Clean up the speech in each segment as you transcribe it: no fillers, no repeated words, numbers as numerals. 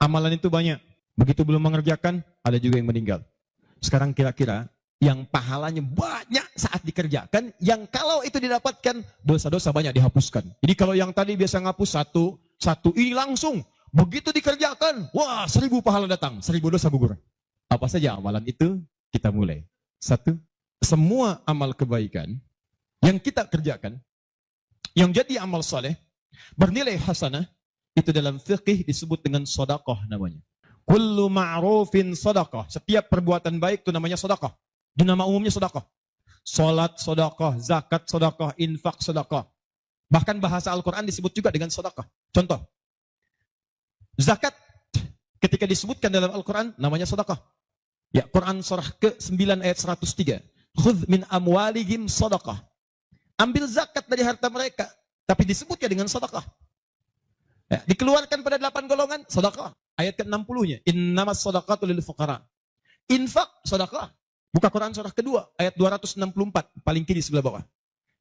Amalan itu banyak. Begitu belum mengerjakan, ada juga yang meninggal. Sekarang kira-kira yang pahalanya banyak saat dikerjakan, yang kalau itu didapatkan, dosa-dosa banyak dihapuskan. Jadi kalau yang tadi biasa ngapus satu ini langsung, begitu dikerjakan, wah 1000 pahala datang, 1000 dosa gugur. Apa saja amalan itu? Kita mulai. 1, semua amal kebaikan yang kita kerjakan, yang jadi amal saleh, bernilai hasanah, itu dalam fikih disebut dengan sedekah namanya. Kullu ma'rufin sedekah. Setiap perbuatan baik itu namanya sedekah. Itu nama umumnya sedekah. Salat sedekah, zakat sedekah, infak sedekah. Bahkan bahasa Al-Quran disebut juga dengan sedekah. Contoh, zakat ketika disebutkan dalam Al-Quran namanya sedekah. Ya, Quran surah ke-9 ayat 103. Khudh min amwalihim sedekah. Ambil zakat dari harta mereka, tapi disebutnya dengan sedekah. Ya, dikeluarkan pada 8 golongan, sedekah. Ayat ke-60-nya, innamas sedekatu lil fuqara. Infak, sedekah. Buka Quran surah kedua, ayat 264, paling kiri sebelah bawah.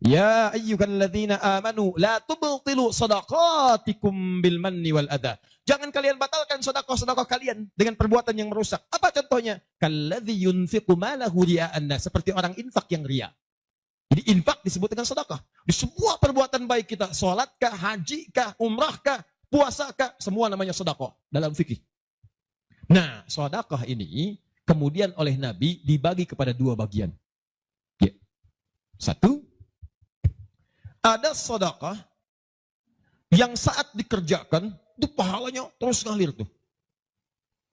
Ya ayyuhalladzina amanu la tubtilu shadaqatikum bil manni wal adha. Jangan kalian batalkan sedekah-sedekah kalian dengan perbuatan yang merusak. Apa contohnya? Kalladzi yunfiqu malahu ria'an nas, seperti orang infak yang riya. Jadi infak disebut dengan sedekah. Di semua perbuatan baik kita, salat kah, haji kah, umrah kah, puasa kah, semua namanya sedekah dalam fikih. Nah, sedekah ini kemudian oleh Nabi dibagi kepada 2 bagian. Ya. 1, ada sedekah yang saat dikerjakan itu pahalanya terus ngalir tuh.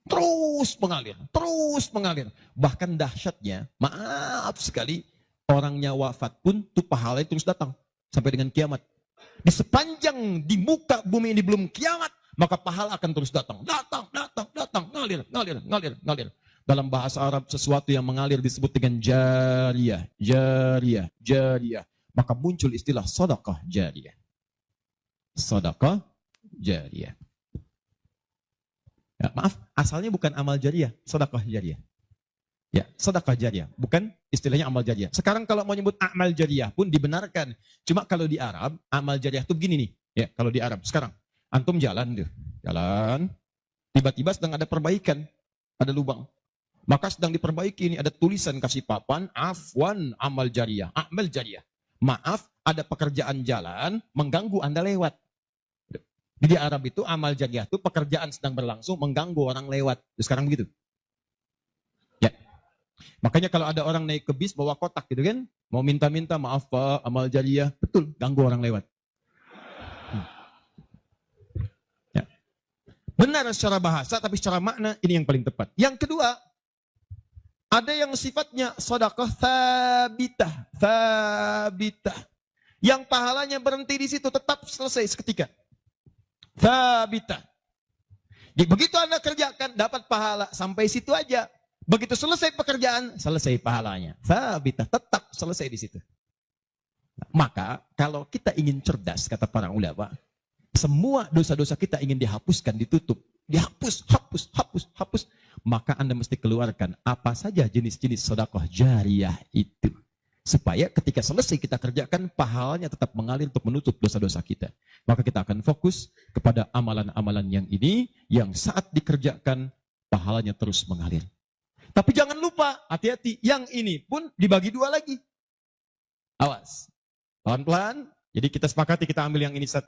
Terus mengalir. Bahkan dahsyatnya, maaf sekali, orangnya wafat pun tuh pahalanya terus datang sampai dengan kiamat. Di sepanjang di muka bumi ini belum kiamat, maka pahala akan terus datang, ngalir. Dalam bahasa Arab sesuatu yang mengalir disebut dengan jariyah. Maka muncul istilah sedekah jariyah. Sedekah jariyah. Ya, maaf, asalnya bukan amal jariyah, sedekah jariyah. Ya, sedekah jariyah, bukan istilahnya amal jariyah. Sekarang kalau mau nyebut amal jariyah pun dibenarkan. Cuma kalau di Arab, amal jariyah itu begini nih. Ya, kalau di Arab sekarang, antum jalan, tiba-tiba sedang ada perbaikan, ada lubang. Maka sedang diperbaiki ini, ada tulisan kasih papan, afwan amal jariyah, amal jariyah. Maaf, ada pekerjaan jalan mengganggu Anda lewat. Di Arab itu amal jariyah itu pekerjaan sedang berlangsung mengganggu orang lewat. Sekarang begitu. Ya. Makanya kalau ada orang naik ke bis bawa kotak gitu kan, mau minta-minta maaf Pak, amal jariyah, betul, ganggu orang lewat. Ya. Benar secara bahasa, tapi secara makna ini yang paling tepat. Yang kedua, ada yang sifatnya sedekah thabitah. Yang pahalanya berhenti di situ, tetap selesai seketika. Thabitah. Jadi begitu Anda kerjakan, dapat pahala sampai situ aja. Begitu selesai pekerjaan, selesai pahalanya. Thabitah, tetap selesai di situ. Maka kalau kita ingin cerdas, kata para ulama, semua dosa-dosa kita ingin dihapuskan, ditutup. Dihapus, hapus. Maka Anda mesti keluarkan apa saja jenis-jenis sedekah jariyah itu. Supaya ketika selesai kita kerjakan, pahalanya tetap mengalir untuk menutup dosa-dosa kita. Maka kita akan fokus kepada amalan-amalan yang ini, yang saat dikerjakan, pahalanya terus mengalir. Tapi jangan lupa, hati-hati, yang ini pun dibagi 2 lagi. Awas. Pelan-pelan, jadi kita sepakati kita ambil yang ini 1,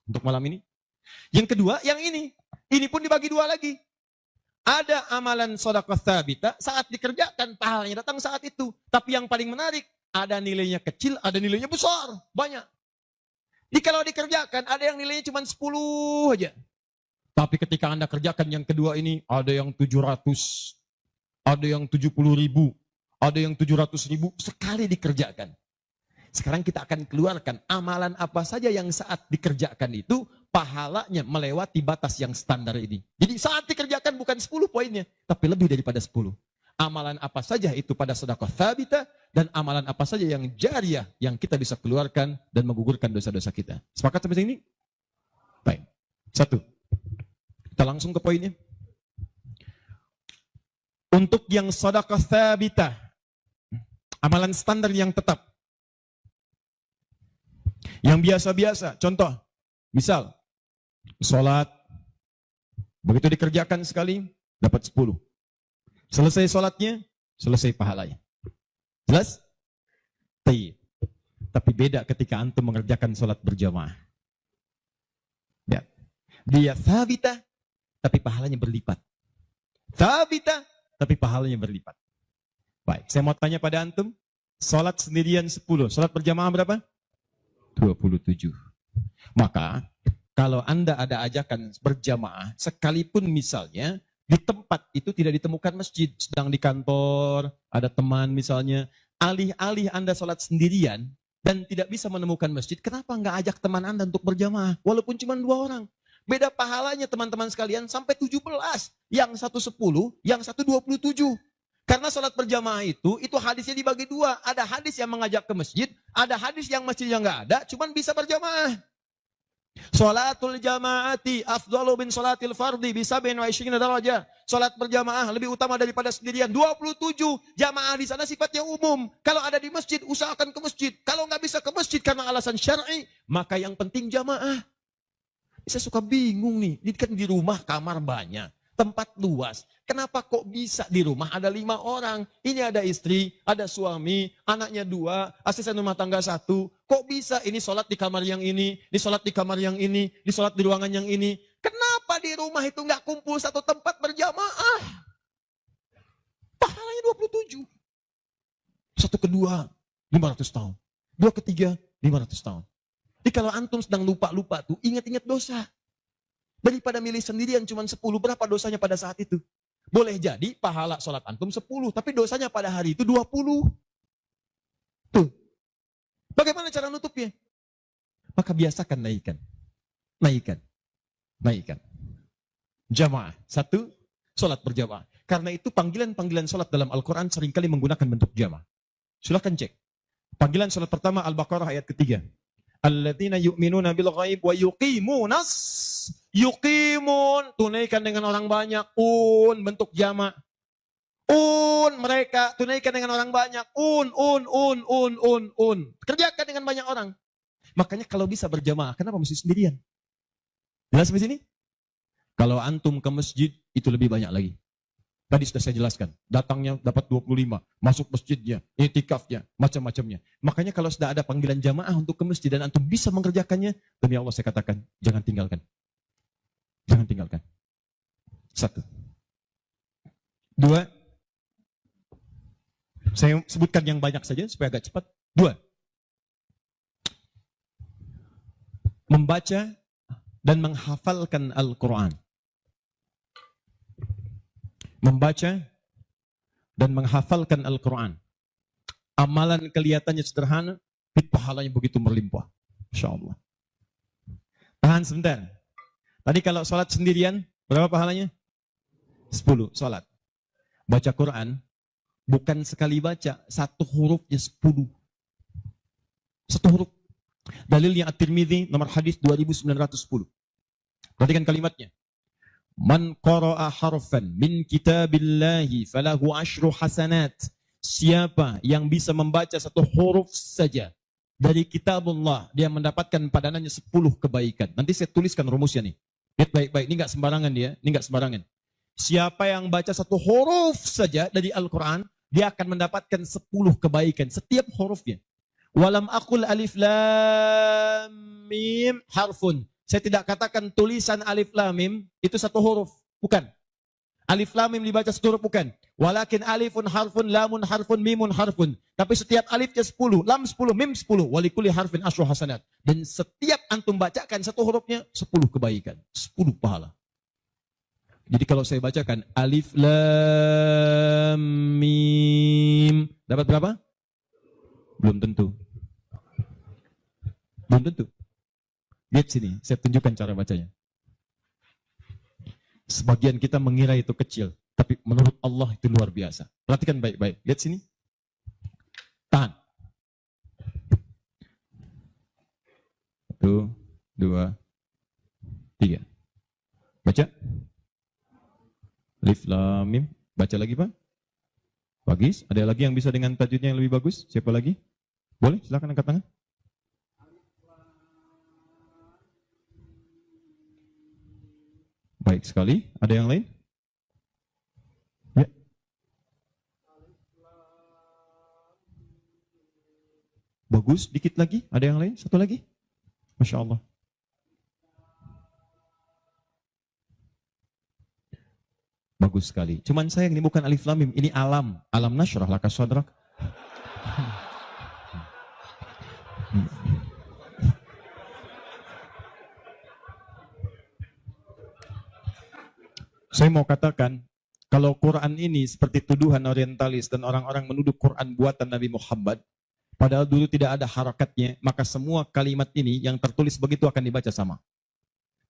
untuk malam ini. Yang kedua, yang ini pun dibagi 2 lagi. Ada amalan sedekah thabitah, saat dikerjakan pahalanya datang saat itu. Tapi yang paling menarik, ada nilainya kecil, ada nilainya besar, banyak. Jadi kalau dikerjakan, ada yang nilainya cuma 10 aja. Tapi ketika Anda kerjakan yang kedua ini, ada yang 700, ada yang 70.000, ada yang 700.000, sekali dikerjakan. Sekarang kita akan keluarkan amalan apa saja yang saat dikerjakan itu pahalanya melewati batas yang standar ini. Jadi saat dikerjakan bukan 10 poinnya, tapi lebih daripada 10. Amalan apa saja itu pada sedekah thabitah, dan amalan apa saja yang jariyah yang kita bisa keluarkan dan menggugurkan dosa-dosa kita. Sepakat sampai sini? Baik. 1. Kita langsung ke poinnya. Untuk yang sedekah thabitah, amalan standar yang tetap. Yang biasa-biasa, contoh, misal, sholat, Begitu dikerjakan sekali, dapat 10. Selesai sholatnya, selesai pahalanya. Jelas? Tapi beda ketika antum mengerjakan sholat berjamaah. Ya. Dia thabita, tapi pahalanya berlipat. Thabita, tapi pahalanya berlipat. Baik, saya mau tanya pada antum, sholat sendirian 10, sholat berjamaah berapa? 27. Maka, kalau Anda ada ajakan berjamaah, sekalipun misalnya, di tempat itu tidak ditemukan masjid, sedang di kantor, ada teman misalnya, alih-alih Anda sholat sendirian, dan tidak bisa menemukan masjid, kenapa nggak ajak teman Anda untuk berjamaah? Walaupun cuma 2 orang. Beda pahalanya teman-teman sekalian sampai 17. Yang satu 10, yang satu 27. Karena sholat berjamaah itu hadisnya dibagi 2. Ada hadis yang mengajak ke masjid, ada hadis yang masjidnya nggak ada, cuman bisa berjamaah. Sholatul jamaati afdalu min sholatil fardi bisa bin wa isyrina darajah. Sholat berjamaah lebih utama daripada sendirian. 27 jamaah di sana sifatnya umum. Kalau ada di masjid, usahakan ke masjid. Kalau nggak bisa ke masjid karena alasan syar'i, maka yang penting jamaah. Saya suka bingung nih. Ini kan di rumah kamar banyak, tempat luas. Kenapa kok bisa di rumah ada 5 orang? Ini ada istri, ada suami, anaknya 2, asisten rumah tangga 1. Kok bisa ini sholat di kamar yang ini sholat di kamar yang ini sholat di ruangan yang ini? Kenapa di rumah itu nggak kumpul satu tempat berjamaah? Pahalanya 27. Satu kedua, 500 tahun. 2 ketiga, 500 tahun. Jadi kalau antum sedang lupa-lupa tuh, ingat-ingat dosa. Daripada milih sendirian cuma 10, berapa dosanya pada saat itu? Boleh jadi pahala sholat antum 10, tapi dosanya pada hari itu 20. Tuh. Bagaimana cara nutupnya? Maka biasakan naikkan. Naikkan. Jamaah. 1, sholat berjamaah. Karena itu panggilan-panggilan sholat dalam Al-Quran seringkali menggunakan bentuk jamaah. Silahkan cek. Panggilan sholat pertama Al-Baqarah ayat ketiga. Alladzina yu'minuna bil ghaib wa yuqimun, tunaikan dengan orang banyak, bentuk jamak. Mereka tunaikan dengan orang banyak, kerjakan dengan banyak orang. Makanya kalau bisa berjamaah, kenapa mesti sendirian? Jelas di sini? Kalau antum ke masjid itu lebih banyak lagi. Tadi sudah saya jelaskan, datangnya dapat 25, masuk masjidnya, i'tikafnya, macam-macamnya. Makanya kalau sudah ada panggilan jamaah untuk ke masjid dan antum bisa mengerjakannya, demi Allah saya katakan, jangan tinggalkan. Jangan tinggalkan. 1. 2. Saya sebutkan yang banyak saja supaya agak cepat. 2. Membaca dan menghafalkan Al-Quran. Membaca dan menghafalkan Al-Quran. Amalan kelihatannya sederhana, tapi pahalanya begitu berlimpah. Insya Allah. Tahan sebentar. Tadi kalau sholat sendirian, berapa pahalanya? 10 sholat. Baca Quran, bukan sekali baca, 1 hurufnya 10. 1 huruf. Dalilnya At-Tirmidzi nomor hadis 2910. Perhatikan kalimatnya. Man qara'a harfan min kitabillahi falahu 10 hasanat. Siapa yang bisa membaca 1 huruf saja dari kitabullah, dia mendapatkan padanannya 10 kebaikan. Nanti saya tuliskan rumusnya nih. Lihat baik-baik, ini enggak sembarangan dia, ini enggak sembarangan. Siapa yang baca 1 huruf saja dari Al-Quran, dia akan mendapatkan 10 kebaikan setiap hurufnya. Walam aqul alif lam mim harfun. Saya tidak katakan tulisan alif lam mim itu 1 huruf, bukan. Alif lam mim dibaca 1 huruf, bukan. Walakin alifun harfun, lamun harfun, mimun harfun. Tapi setiap alifnya 10, lam 10, mim 10, walikuli harfin 10 hasanat. Dan setiap antum bacakan 1 hurufnya 10 kebaikan, 10 pahala. Jadi kalau saya bacakan alif lam mim, dapat berapa? Belum tentu. Belum tentu. Lihat sini, saya tunjukkan cara bacanya. Sebagian kita mengira itu kecil, tapi menurut Allah itu luar biasa. Perhatikan baik-baik. Lihat sini. Tahan. 1, 2, 3. Baca. Alif lam mim. Baca lagi, Pak. Bagus. Ada lagi yang bisa dengan tajwidnya yang lebih bagus? Siapa lagi? Boleh, silakan angkat tangan. Baik sekali. Ada yang lain? Ya. Bagus, dikit lagi. Ada yang lain? Satu lagi. Masya Allah. Bagus sekali. Cuman sayang ini bukan alif lam mim, ini alam. Alam nasyrah laka sadrak. Saya mau katakan, kalau Quran ini seperti tuduhan orientalis dan orang-orang menuduh Quran buatan Nabi Muhammad, padahal dulu tidak ada harakatnya, maka semua kalimat ini yang tertulis begitu akan dibaca sama.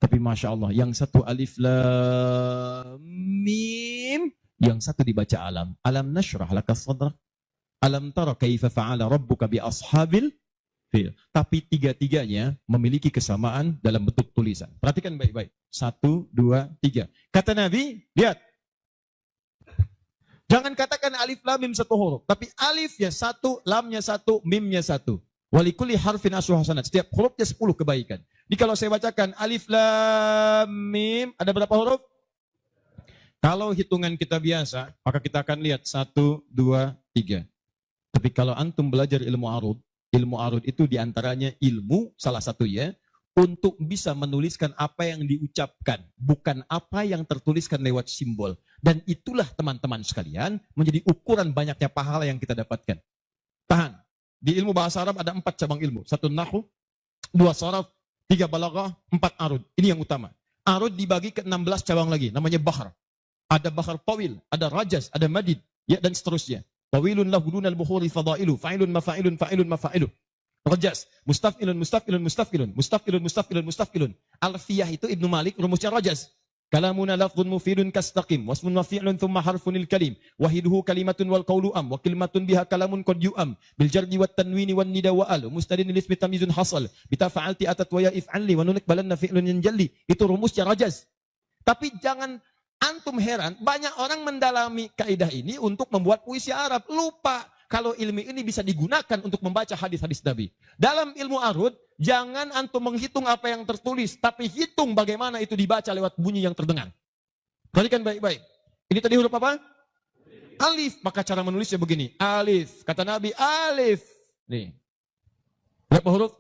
Tapi Masya Allah, yang satu alif lam mim, yang satu dibaca alam. Alam nasyrah laka sadrak. Alam tara kaifa fa'ala rabbuka bi ashabil fil. Tapi tiga-tiganya memiliki kesamaan dalam bentuk tulisan. Perhatikan baik-baik. 1, 2, 3. Kata Nabi, lihat. Jangan katakan alif lam mim satu huruf, tapi alifnya satu, lamnya satu, mimnya satu. Walikuli harfin asru hasanat. Setiap hurufnya 10 kebaikan. Jadi kalau saya bacakan alif lam mim, ada berapa huruf? Kalau hitungan kita biasa, maka kita akan lihat 1, 2, 3. Tapi kalau antum belajar ilmu arud itu diantaranya ilmu salah satu ya, untuk bisa menuliskan apa yang diucapkan, bukan apa yang tertuliskan lewat simbol. Dan itulah teman-teman sekalian menjadi ukuran banyaknya pahala yang kita dapatkan. Tahan. Di ilmu bahasa Arab ada 4 cabang ilmu. 1 nahwu, 2 sharaf, 3 balaghah, 4 arud. Ini yang utama. Arud dibagi ke 16 cabang lagi, namanya bahar. Ada bahar tawil, ada rajaz, ada madid, ya dan seterusnya. Tawilun lahu dunal bukhuri fadailu, fa'ilun mafa'ilun, fa'ilun mafa'ilu. Rajas, mustafilun, mustafilun, mustafilun, mustafilun, mustafilun, mustafilun. Alfiyah itu Ibnu Malik rumusnya rajas. Kalamuna lafdhun mufidun kastaqim, wasmun mafi'lun thumma harfunil kalim, wahiduhu kalimatun wal qawlu am, wa kalimatun biha kalamun qad yu'am, bil jardi wat tanwini wan nida wa al, mustadin lil ismi tamyizun hasal, bita fa'alti atat wa ya if'alli, wa nunik balanna fi'lun yanjalli. Itu rumusnya rajas. Tapi jangan antum heran, banyak orang mendalami kaidah ini untuk membuat puisi Arab. Lupa kalau ilmu ini bisa digunakan untuk membaca hadis-hadis Nabi. Dalam ilmu arud, jangan antum menghitung apa yang tertulis, tapi hitung bagaimana itu dibaca lewat bunyi yang terdengar. Perhatikan baik-baik. Ini tadi huruf apa? Alif. Maka cara menulisnya begini. Alif. Kata Nabi, alif. Nih. Berapa huruf?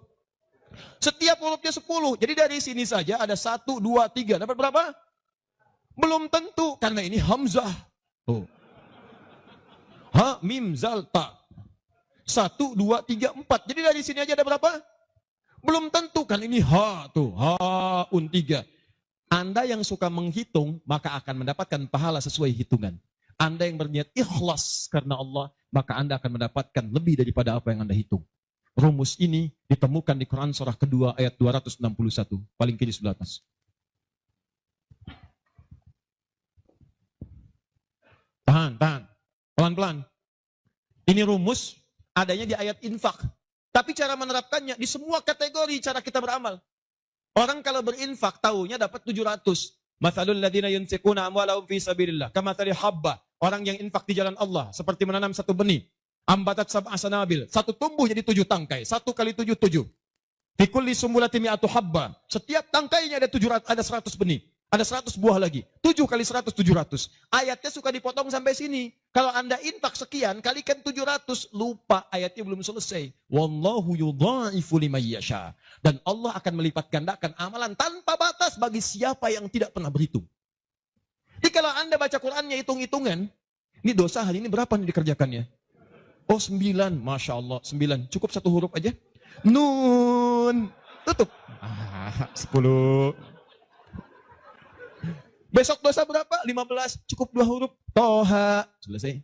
Setiap hurufnya 10. Jadi dari sini saja ada 1, 2, 3. Dapat berapa? Belum tentu, karena ini hamzah. Tuh. Ha, mim, zal, ta. 1, 2, 3, 4. Jadi dari sini aja ada berapa? Belum tentu, kan ini ha, tuh. Ha, un, 3. Anda yang suka menghitung, maka akan mendapatkan pahala sesuai hitungan. Anda yang berniat ikhlas karena Allah, maka Anda akan mendapatkan lebih daripada apa yang Anda hitung. Rumus ini ditemukan di Quran surah kedua ayat 261. Paling kiri sebelah atas. Tahan. Pelan-pelan. Ini rumus adanya di ayat infak. Tapi cara menerapkannya di semua kategori cara kita beramal. Orang kalau berinfak tahunya dapat 700. Mathalul ladina yunfiquna amwalahum fi sabilillah kamathali habba. Orang yang infak di jalan Allah seperti menanam satu benih. Ambatat sab'a sanabil. Satu tumbuh jadi 7 tangkai. 1 kali 7, 7. Fi kulli sumbulatin mi'atu habba. Setiap tangkainya ada 100 benih. Ada 100 buah lagi. 7 kali 100, 700. Ayatnya suka dipotong sampai sini. Kalau Anda infak sekian, kalikan 700. Lupa, ayatnya belum selesai. Wallahu yudha'ifu liman yasha. Dan Allah akan melipat gandakan amalan tanpa batas bagi siapa yang tidak pernah berhitung. Jadi kalau Anda baca Qur'annya hitung-hitungan, ini dosa hari ini berapa nih dikerjakannya? Oh 9, Masya Allah. 9, cukup 1 huruf aja. Nun. Tutup. 10. Besok dosa berapa? 15. Cukup 2 huruf. Toha. Selesai.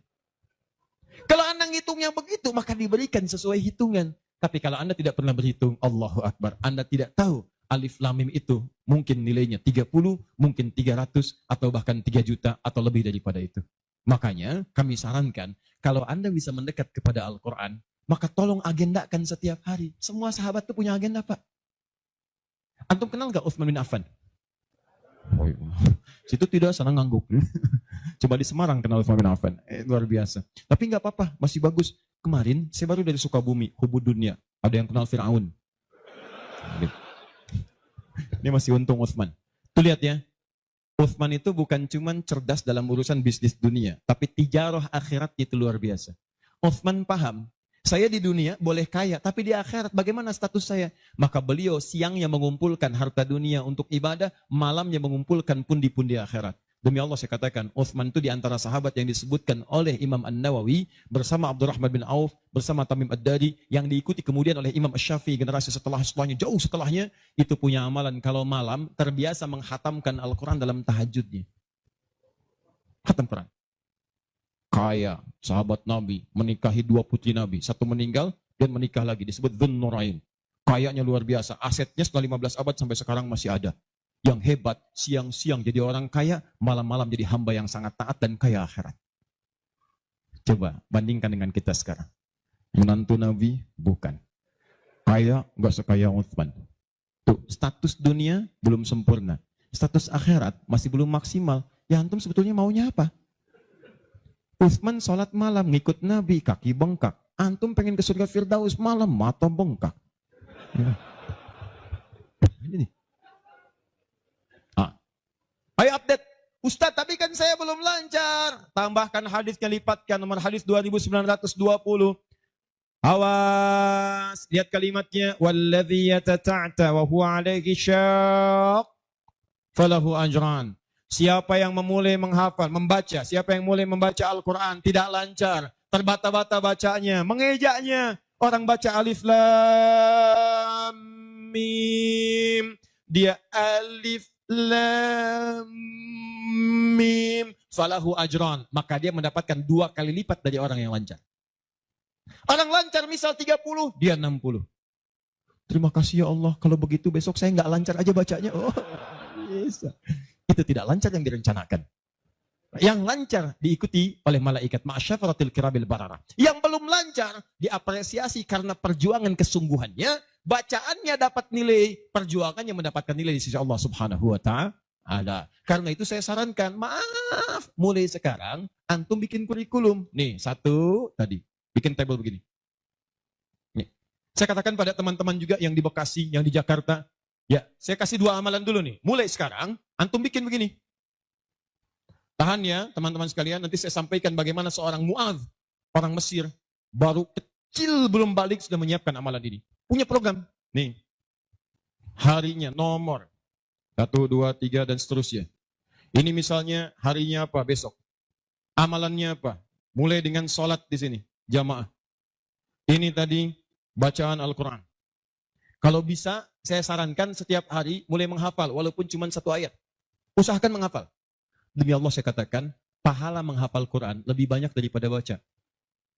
Kalau Anda ngitungnya begitu, maka diberikan sesuai hitungan. Tapi kalau Anda tidak pernah berhitung, Allahu Akbar. Anda tidak tahu alif lam mim itu mungkin nilainya 30, mungkin 300, atau bahkan 3 juta, atau lebih daripada itu. Makanya kami sarankan, kalau Anda bisa mendekat kepada Al-Quran, maka tolong agendakan setiap hari. Semua sahabat itu punya agenda, Pak. Antum kenal gak Utsman bin Affan? Oh, iya. Situ tidak senang ngangguk. Coba di Semarang kenal Utsman bin Affan. Luar biasa. Tapi nggak apa-apa, masih bagus. Kemarin saya baru dari Sukabumi, Hubud Dunia. Ada yang kenal Fir'aun. Ini masih untung Utsman. Tuh lihat ya. Uthman itu bukan cuman cerdas dalam urusan bisnis dunia, tapi tijarah akhirat itu luar biasa. Uthman paham, saya di dunia boleh kaya, tapi di akhirat bagaimana status saya? Maka beliau siangnya mengumpulkan harta dunia untuk ibadah, malamnya mengumpulkan pundi-pundi akhirat. Demi Allah saya katakan, Uthman itu di antara sahabat yang disebutkan oleh Imam An-Nawawi bersama Abdurrahman bin Auf, bersama Tamim Ad-Dari, yang diikuti kemudian oleh Imam Asy-Syafi'i generasi setelahnya, jauh setelahnya, itu punya amalan kalau malam terbiasa menghatamkan Al-Quran dalam tahajudnya. Khatam Quran. Kaya, sahabat Nabi, menikahi 2 putri Nabi, satu meninggal dan menikah lagi, disebut Dzun Nurain. Kayanya luar biasa, asetnya setelah 15 abad sampai sekarang masih ada. Yang hebat, siang-siang jadi orang kaya, malam-malam jadi hamba yang sangat taat dan kaya akhirat. Coba bandingkan dengan kita sekarang. Menantu Nabi, bukan. Kaya, enggak sekaya Uthman. Tuh, status dunia belum sempurna. Status akhirat masih belum maksimal. Ya antum sebetulnya maunya apa? Uthman sholat malam, ngikut Nabi, kaki bengkak. Antum pengen ke surga Firdaus malam, mata bengkak. Ini. Ayo update. Ustadz, tapi kan saya belum lancar. Tambahkan hadisnya, lipatkan nomor hadis 2920. Awas, lihat kalimatnya. Walladzi yatata'ta wa huwa alaihi syaq falahu ajran. Siapa yang memulai menghafal, membaca, siapa yang mulai membaca Al-Quran tidak lancar, terbata-bata bacanya, mengejaknya. Orang baca alif lam mim, dia alif lam mim falahu ajran, maka dia mendapatkan 2 kali lipat dari orang yang lancar. Orang lancar misal 30, dia 60. Terima kasih ya Allah, kalau begitu besok saya nggak lancar aja bacanya. Oh, bisa. Itu tidak lancar yang direncanakan. Yang lancar diikuti oleh malaikat ma'asyafaratil kirabil barara. Yang belum lancar diapresiasi karena perjuangan kesungguhannya, bacaannya dapat nilai, perjuangannya mendapatkan nilai di sisi Allah Subhanahu wa ta'ala. Karena itu saya sarankan, maaf, mulai sekarang antum bikin kurikulum. Nih, satu tadi, bikin table begini. Nih. Saya katakan pada teman-teman juga yang di Bekasi, yang di Jakarta, ya, saya kasih 2 amalan dulu nih. Mulai sekarang antum bikin begini. Tahan ya teman-teman sekalian, nanti saya sampaikan bagaimana seorang Mu'adz, orang Mesir, baru kecil belum balik sudah menyiapkan amalan ini. Punya program. Nih, harinya, nomor, 1, 2, 3, dan seterusnya. Ini misalnya harinya apa besok. Amalannya apa? Mulai dengan sholat di sini, jamaah. Ini tadi bacaan Al-Quran. Kalau bisa, saya sarankan setiap hari mulai menghafal, walaupun cuma 1 ayat. Usahakan menghafal. Demi Allah saya katakan, pahala menghafal Quran lebih banyak daripada baca.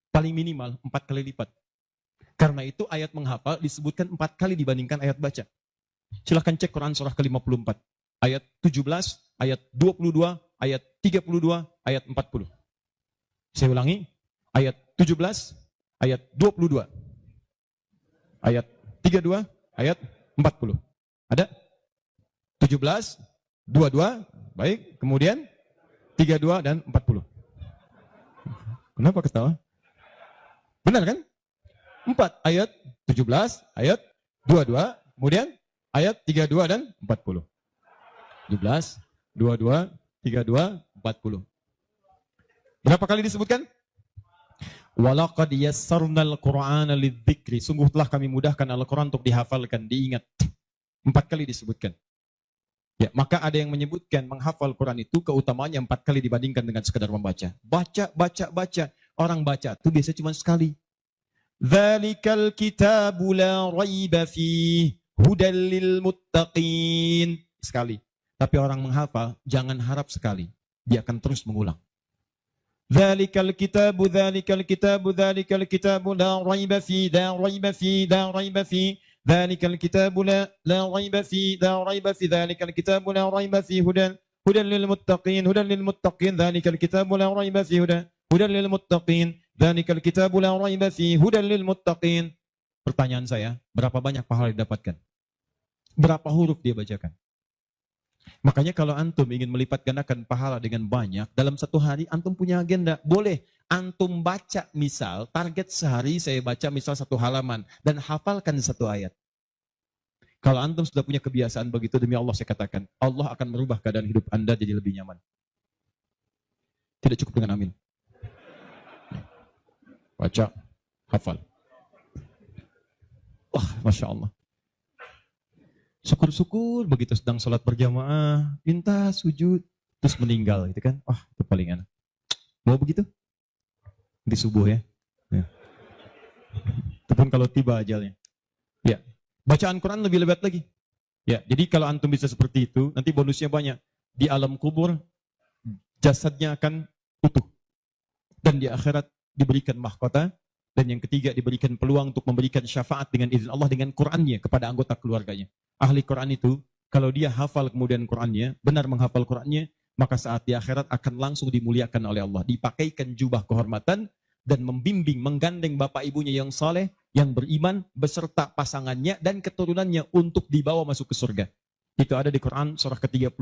Paling minimal 4 kali lipat. Karena itu ayat menghafal disebutkan 4 kali dibandingkan ayat baca. Silahkan cek Quran surah ke-54. Ayat 17, ayat 22, ayat 32, ayat 40. Saya ulangi, ayat 17, ayat 22, ayat 32, ayat 40. Ada? 17, 22, baik, kemudian 32 dan 40. Kenapa ketawa? Benar kan? 4 ayat 17, ayat 22, kemudian ayat 32 dan 40. 17, 22, 32, 40. Berapa kali disebutkan? Walaqad yassarnal Qur'ana lidzikri. Sungguh telah kami mudahkan Al-Quran untuk dihafalkan, diingat. 4 kali disebutkan. Ya, maka ada yang menyebutkan menghafal Quran itu keutamaannya 4 kali dibandingkan dengan sekadar membaca. Baca. Orang baca itu biasanya cuma sekali. Dzalikal kitabu la raiba fihi hudal lil muttaqin. Sekali. Tapi orang menghafal jangan harap sekali. Dia akan terus mengulang. Dzalikal kitabu la raiba fihi la raiba fihi. ذلك الكتاب لا ريب فيه ذلك الكتاب لا ريب فيه هدى للمتقين ذلك الكتاب لا ريب فيه هدى للمتقين ذلك الكتاب لا ريب فيه هدى للمتقين. Pertanyaan saya, berapa banyak pahala didapatkan? Berapa huruf dia bacakan? Makanya kalau antum ingin melipat gandakan pahala dengan banyak, dalam 1 hari antum punya agenda. Boleh antum baca, misal target sehari saya baca misal 1 halaman dan hafalkan 1 ayat. Kalau antum sudah punya kebiasaan begitu, demi Allah saya katakan, Allah akan merubah keadaan hidup Anda jadi lebih nyaman. Tidak cukup dengan amin. Baca, hafal. Wah, Masya Allah. Syukur-syukur begitu sedang sholat berjamaah, minta sujud, terus meninggal gitu kan. Wah, itu paling enak. Mau begitu? Di subuh ya. Itu pun kalau tiba ajalnya. Ya. Bacaan Quran lebih lebat lagi. Ya, jadi kalau antum bisa seperti itu, nanti bonusnya banyak. Di alam kubur, jasadnya akan utuh. Dan di akhirat diberikan mahkota. Dan yang ketiga diberikan peluang untuk memberikan syafaat dengan izin Allah dengan Qurannya kepada anggota keluarganya. Ahli Quran itu, kalau dia hafal kemudian Qurannya, benar menghafal Qurannya, maka saat di akhirat akan langsung dimuliakan oleh Allah. Dipakaikan jubah kehormatan dan membimbing, menggandeng bapak ibunya yang saleh, yang beriman, beserta pasangannya dan keturunannya untuk dibawa masuk ke surga. Itu ada di Quran surah ke-35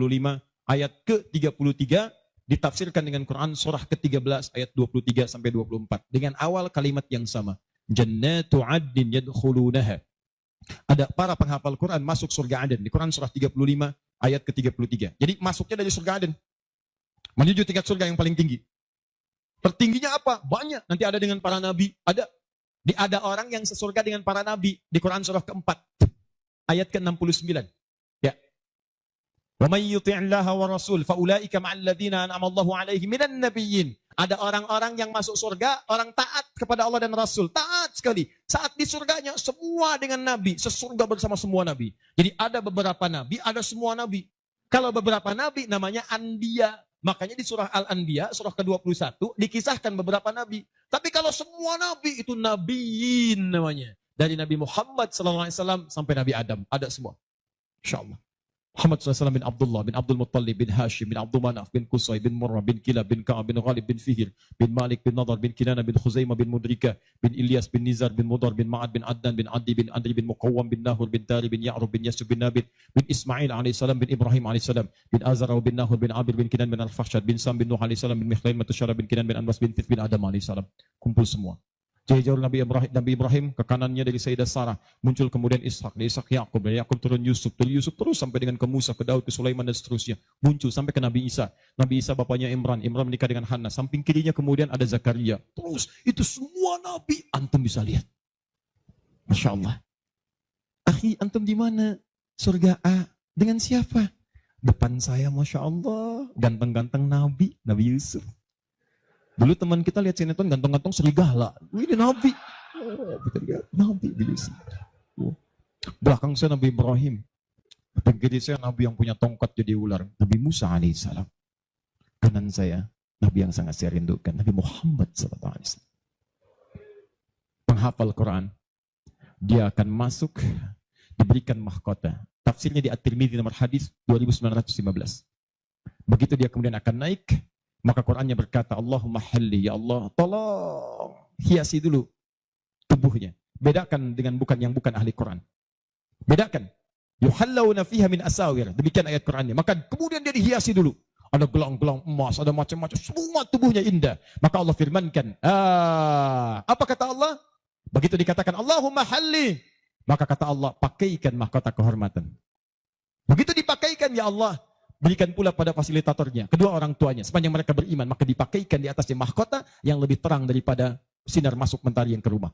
ayat ke-33, ditafsirkan dengan Quran surah ke-13 ayat 23 sampai 24 dengan awal kalimat yang sama. Jannatu 'adnin yadkhulunaha. Ada para penghafal Quran masuk surga Aden di Quran surah 35 ayat ke-33. Jadi masuknya dari surga Aden. Menuju tingkat surga yang paling tinggi. Tertingginya apa? Banyak. Nanti ada dengan para nabi, ada orang yang sesurga dengan para nabi di Quran surah keempat ayat ke-69. Ya. Wa may yuti'illaha wa rasul fa ulaika ma'al ladzina an'ama Allahu 'alaihim minan nabiyyin. Ada orang-orang yang masuk surga, orang taat kepada Allah dan Rasul. Taat sekali. Saat di surganya semua dengan nabi, sesurga bersama semua nabi. Jadi ada beberapa nabi, ada semua nabi. Kalau beberapa nabi namanya anbiya. Makanya di surah Al-Anbiya, surah ke-21, dikisahkan beberapa nabi. Tapi kalau semua nabi itu nabiyin namanya. Dari Nabi Muhammad SAW sampai Nabi Adam. Ada semua. InsyaAllah. Muhammad SAW bin Abdullah, bin Abdul Muttalib, bin Hashim, bin Abdul Manaf, bin Qusay, bin Murrah, bin Kilab, bin Ka'ab, bin Ghalib, bin Fihir, bin Malik, bin Nadar, bin Kinana, bin Khuzaimah, bin Mudrika, bin Ilyas, bin Nizar, bin Mudar, bin Ma'ad, bin Adnan, bin Adi, bin Adri, bin Muqawwam, bin Nahur, bin Tari, bin Ya'rub, bin Yasub, bin Nabit, bin Ismail AS, bin Ibrahim AS, bin Azara, bin Nahur, bin Abir, bin Kinan, bin Al-Fahsyad, bin Sam, bin Nuh AS, bin Mikhlain, Matusyara, bin Kinan, bin Anbas, bin Tif, bin Adam AS. Kumpul semua. Jauh Nabi Ibrahim ke kanannya dari Sayyidah Sarah, muncul kemudian Ishak, dari Ishak Yakub, dari Yakub turun Yusuf, dari Yusuf terus sampai dengan ke Musa, ke Daud, ke Sulaiman dan seterusnya, muncul sampai ke Nabi Isa. Nabi Isa bapaknya Imran menikah dengan Hannah, samping kirinya kemudian ada Zakaria. Terus itu semua nabi antum bisa lihat. Masya Allah. Akhi, antum di mana? Surga A dengan siapa? Depan saya, Masya Allah, ganteng-ganteng Nabi Yusuf. Dulu teman kita lihat sinetron ganteng-ganteng serigala. Ini Nabi. Oh, kita lihat Nabi Yusuf. Oh. Belakang saya Nabi Ibrahim. Belakang kiri saya Nabi yang punya tongkat jadi ular. Nabi Musa alaihissalam. Kanan saya Nabi yang sangat saya rindukan. Nabi Muhammad SAW. Penghafal Quran. Dia akan masuk, diberikan mahkota. Tafsirnya di At-Tirmidzi nomor hadis 2915. Begitu dia kemudian akan naik, maka Qurannya berkata, Allahumma halli, ya Allah, tolong hiasi dulu tubuhnya. Bedakan dengan bukan ahli Quran. Bedakan. Yuhallawna fiha min asawir. Demikian ayat Qurannya. Maka kemudian dia dihiasi dulu. Ada gelang-gelang emas, ada macam-macam. Semua tubuhnya indah. Maka Allah firmankan. Apa kata Allah? Begitu dikatakan, Allahumma halli. Maka kata Allah, pakaikan mahkota kehormatan. Begitu dipakaikan, ya Allah, berikan pula pada fasilitatornya, kedua orang tuanya, sepanjang mereka beriman, maka dipakaikan di atasnya mahkota yang lebih terang daripada sinar masuk mentari yang ke rumah.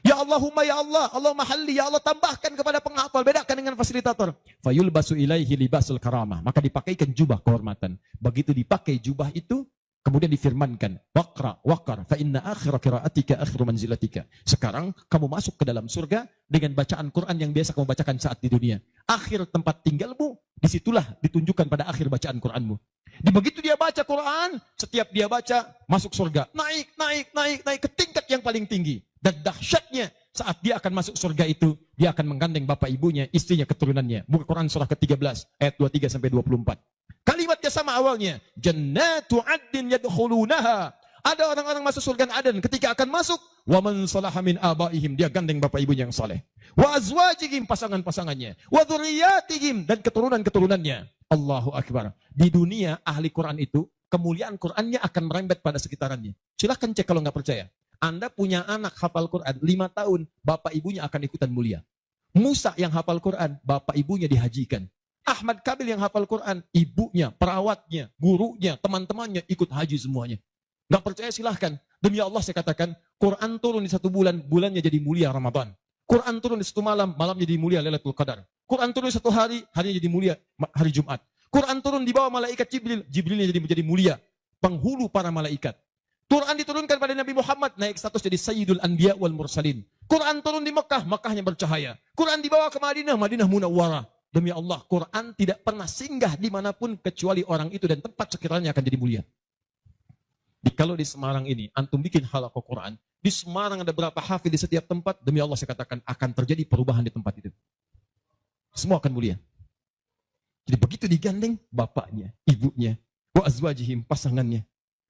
Ya Allahumma ya Allah, Allahumma halli, ya Allah tambahkan kepada penghafal, bedakan dengan fasilitator. Fayulbasu ilaihi libasul karamah, maka dipakaikan jubah kehormatan. Begitu dipakai jubah itu, kemudian difirmankan, waqar, fa inna akhira qiraatika akhiru manzilatika. Sekarang kamu masuk ke dalam surga dengan bacaan Quran yang biasa kamu bacakan saat di dunia. Akhir tempat tinggalmu, disitulah ditunjukkan pada akhir bacaan Quranmu. Di begitu dia baca Quran, setiap dia baca masuk surga, naik ke tingkat yang paling tinggi. Dan dahsyatnya saat dia akan masuk surga itu, dia akan menggandeng bapak ibunya, istrinya, keturunannya. Buka Quran surah ke-13 ayat 23 sampai 24. Kalimatnya sama awalnya, Jannatu 'adnin yadkhulunaha. Ada orang-orang masuk surga Aden, ketika akan masuk, wa man salaha min abaihim, dia gandeng bapak ibunya yang saleh. Wa azwajihim, pasangan-pasangannya, wa dzurriyyatihim, dan keturunan-keturunannya. Allahu akbar. Di dunia ahli Quran itu, kemuliaan Qurannya akan merembet pada sekitarannya. Silahkan cek kalau nggak percaya. Anda punya anak hafal Quran 5 tahun, bapak ibunya akan ikutan mulia. Musa yang hafal Quran, bapak ibunya dihajikan. Ahmad Kabil yang hafal Quran, ibunya, perawatnya, gurunya, teman-temannya ikut haji semuanya. Gak percaya silahkan. Demi Allah saya katakan, Quran turun di 1 bulan, bulannya jadi mulia Ramadan. Quran turun di 1 malam, malamnya jadi mulia Lailatul Qadar. Quran turun di 1 hari, harinya jadi mulia hari Jumat. Quran turun di bawah malaikat Jibril, Jibrilnya jadi mulia, penghulu para malaikat. Quran diturunkan pada Nabi Muhammad, naik status jadi Sayyidul Anbiya wal Mursalin. Quran turun di Mekah, Mekahnya bercahaya. Quran dibawa ke Madinah, Madinah Munawwarah. Demi Allah, Quran tidak pernah singgah dimanapun kecuali orang itu dan tempat sekiranya akan jadi mulia. Kalau di Semarang ini, antum bikin halaqah Quran, di Semarang ada berapa hafid di setiap tempat, demi Allah saya katakan akan terjadi perubahan di tempat itu. Semua akan mulia. Jadi begitu digandeng, bapaknya, ibunya, wa azwajihim, pasangannya,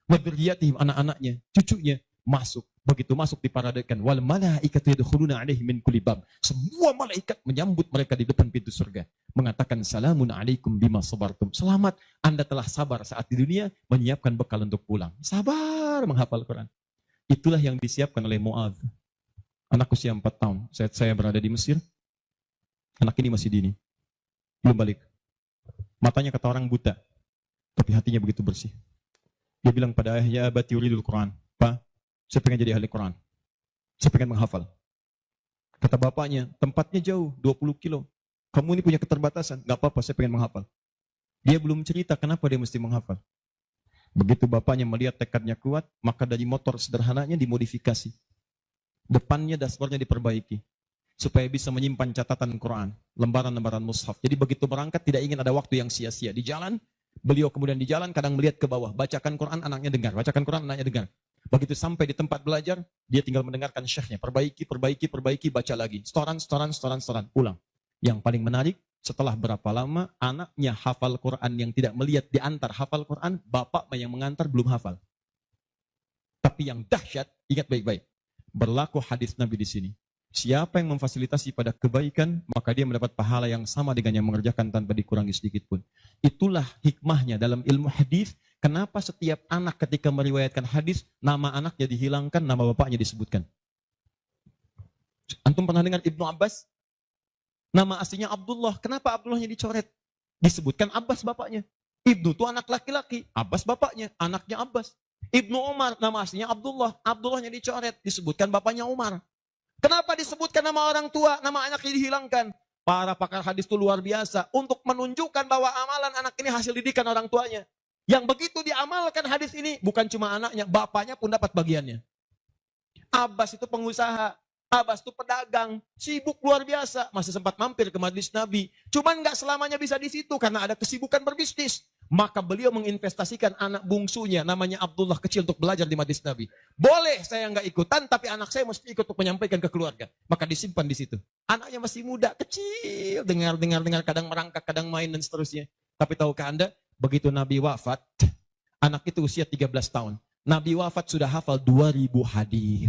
wa dzurriyyatihim, anak-anaknya, cucunya, masuk. Begitu masuk diparadakan, wal malaikatu yadkhuluna alaihim min kulli bab. Semua malaikat menyambut mereka di depan pintu surga, mengatakan salamun alaikum bima sabartum. Selamat, Anda telah sabar saat di dunia, menyiapkan bekal untuk pulang. Sabar menghafal Quran. Itulah yang disiapkan oleh Muadz. Anak usia 4 tahun, saat saya berada di Mesir, anak ini masih dini, belum balik. Matanya kata orang buta, tapi hatinya begitu bersih. Dia bilang pada ayahnya, abati yuridul Quran. Pak, saya pengen jadi ahli Quran. Saya pengen menghafal. Kata bapaknya, tempatnya jauh, 20 kilo. Kamu ini punya keterbatasan. Gak apa-apa, saya pengen menghafal. Dia belum cerita kenapa dia mesti menghafal. Begitu bapaknya melihat tekadnya kuat, maka dari motor sederhananya dimodifikasi. Depannya dashboardnya diperbaiki. Supaya bisa menyimpan catatan Quran, lembaran-lembaran mushaf. Jadi begitu berangkat tidak ingin ada waktu yang sia-sia. Di jalan, beliau kemudian di jalan kadang melihat ke bawah. Bacakan Quran, anaknya dengar. Bacakan Quran, anaknya dengar. Begitu sampai di tempat belajar, dia tinggal mendengarkan syekhnya. Perbaiki, baca lagi. Setoran, pulang. Yang paling menarik, setelah berapa lama, anaknya hafal Quran yang tidak melihat diantar hafal Quran, bapak yang mengantar belum hafal. Tapi yang dahsyat, ingat baik-baik. Berlaku hadis Nabi di sini. Siapa yang memfasilitasi pada kebaikan, maka dia mendapat pahala yang sama dengan yang mengerjakan tanpa dikurangi sedikit pun. Itulah hikmahnya dalam ilmu hadis. Kenapa setiap anak ketika meriwayatkan hadis, nama anaknya dihilangkan, nama bapaknya disebutkan. Antum pernah dengar Ibnu Abbas? Nama aslinya Abdullah. Kenapa Abdullahnya dicoret? Disebutkan Abbas bapaknya. Ibnu itu anak laki-laki, Abbas bapaknya, anaknya Abbas. Ibnu Umar, nama aslinya Abdullah. Abdullahnya dicoret, disebutkan bapaknya Umar. Kenapa disebutkan nama orang tua, nama anaknya dihilangkan? Para pakar hadis itu luar biasa untuk menunjukkan bahwa amalan anak ini hasil didikan orang tuanya. Yang begitu diamalkan hadis ini, bukan cuma anaknya, bapaknya pun dapat bagiannya. Abbas itu pengusaha, Abbas itu pedagang, sibuk luar biasa, masih sempat mampir ke majelis Nabi. Cuman nggak selamanya bisa di situ karena ada kesibukan berbisnis. Maka beliau menginvestasikan anak bungsunya, namanya Abdullah kecil untuk belajar di majelis Nabi. Boleh saya nggak ikutan, tapi anak saya mesti ikut untuk menyampaikan ke keluarga. Maka disimpan di situ. Anaknya masih muda, kecil, dengar, kadang merangkak, kadang main dan seterusnya. Tapi tahukah Anda? Begitu Nabi wafat, anak itu usia 13 tahun. Nabi wafat sudah hafal 2000 hadis.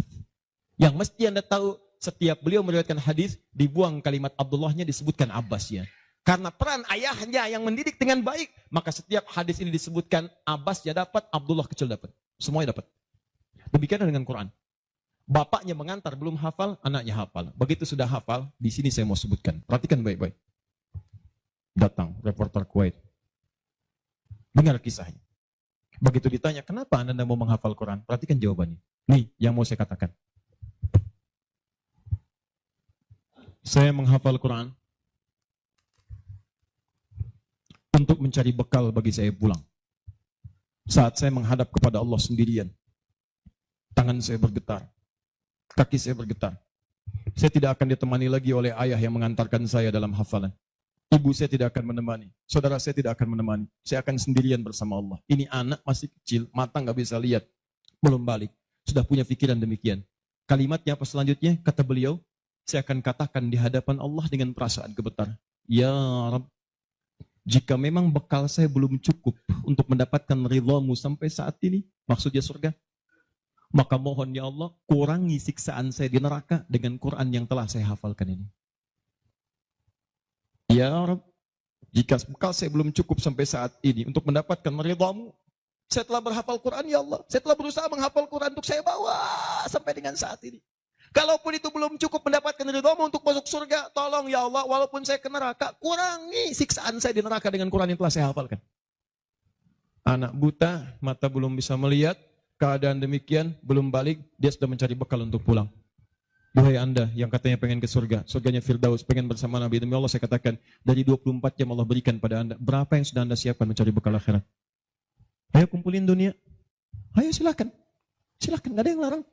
Yang mesti Anda tahu, setiap beliau meriwayatkan hadis, dibuang kalimat Abdullahnya, disebutkan Abbasnya. Karena peran ayahnya yang mendidik dengan baik, maka setiap hadis ini disebutkan Abbasnya dapat, Abdullah kecil dapat. Semuanya dapat. Demikian dengan Quran. Bapaknya mengantar, belum hafal, anaknya hafal. Begitu sudah hafal, di sini saya mau sebutkan. Perhatikan baik-baik. Datang reporter Kuwait. Dengar kisahnya. Begitu ditanya, kenapa Anda mau menghafal Quran? Perhatikan jawabannya. Nih, yang mau saya katakan. Saya menghafal Quran untuk mencari bekal bagi saya pulang. Saat saya menghadap kepada Allah sendirian, tangan saya bergetar, kaki saya bergetar. Saya tidak akan ditemani lagi oleh ayah yang mengantarkan saya dalam hafalan. Ibu saya tidak akan menemani, saudara saya tidak akan menemani. Saya akan sendirian bersama Allah. Ini anak masih kecil, mata nggak bisa lihat, belum balik, sudah punya pikiran demikian. Kalimatnya apa selanjutnya? Kata beliau, saya akan katakan di hadapan Allah dengan perasaan gemetar. Ya Rabb, jika memang bekal saya belum cukup untuk mendapatkan ridhamu sampai saat ini, maksudnya surga, maka mohon ya Allah, kurangi siksaan saya di neraka dengan Quran yang telah saya hafalkan ini. Ya Rabb, jika bekal saya belum cukup sampai saat ini untuk mendapatkan ridhamu, saya telah berhafal Quran ya Allah. Saya telah berusaha menghafal Quran untuk saya bawa sampai dengan saat ini. Kalaupun itu belum cukup mendapatkan ridhomu untuk masuk surga, tolong ya Allah, walaupun saya ke neraka, kurangi siksaan saya di neraka dengan Quran yang telah saya hafalkan. Anak buta, mata belum bisa melihat, keadaan demikian, belum balik, dia sudah mencari bekal untuk pulang. Duhai Anda yang katanya pengen ke surga, surganya Firdaus, pengen bersama Nabi, demi Allah saya katakan, dari 24 jam Allah berikan pada Anda, berapa yang sudah Anda siapkan mencari bekal akhirat? Ayo kumpulin dunia, ayo silakan, silakan, gak ada yang larang.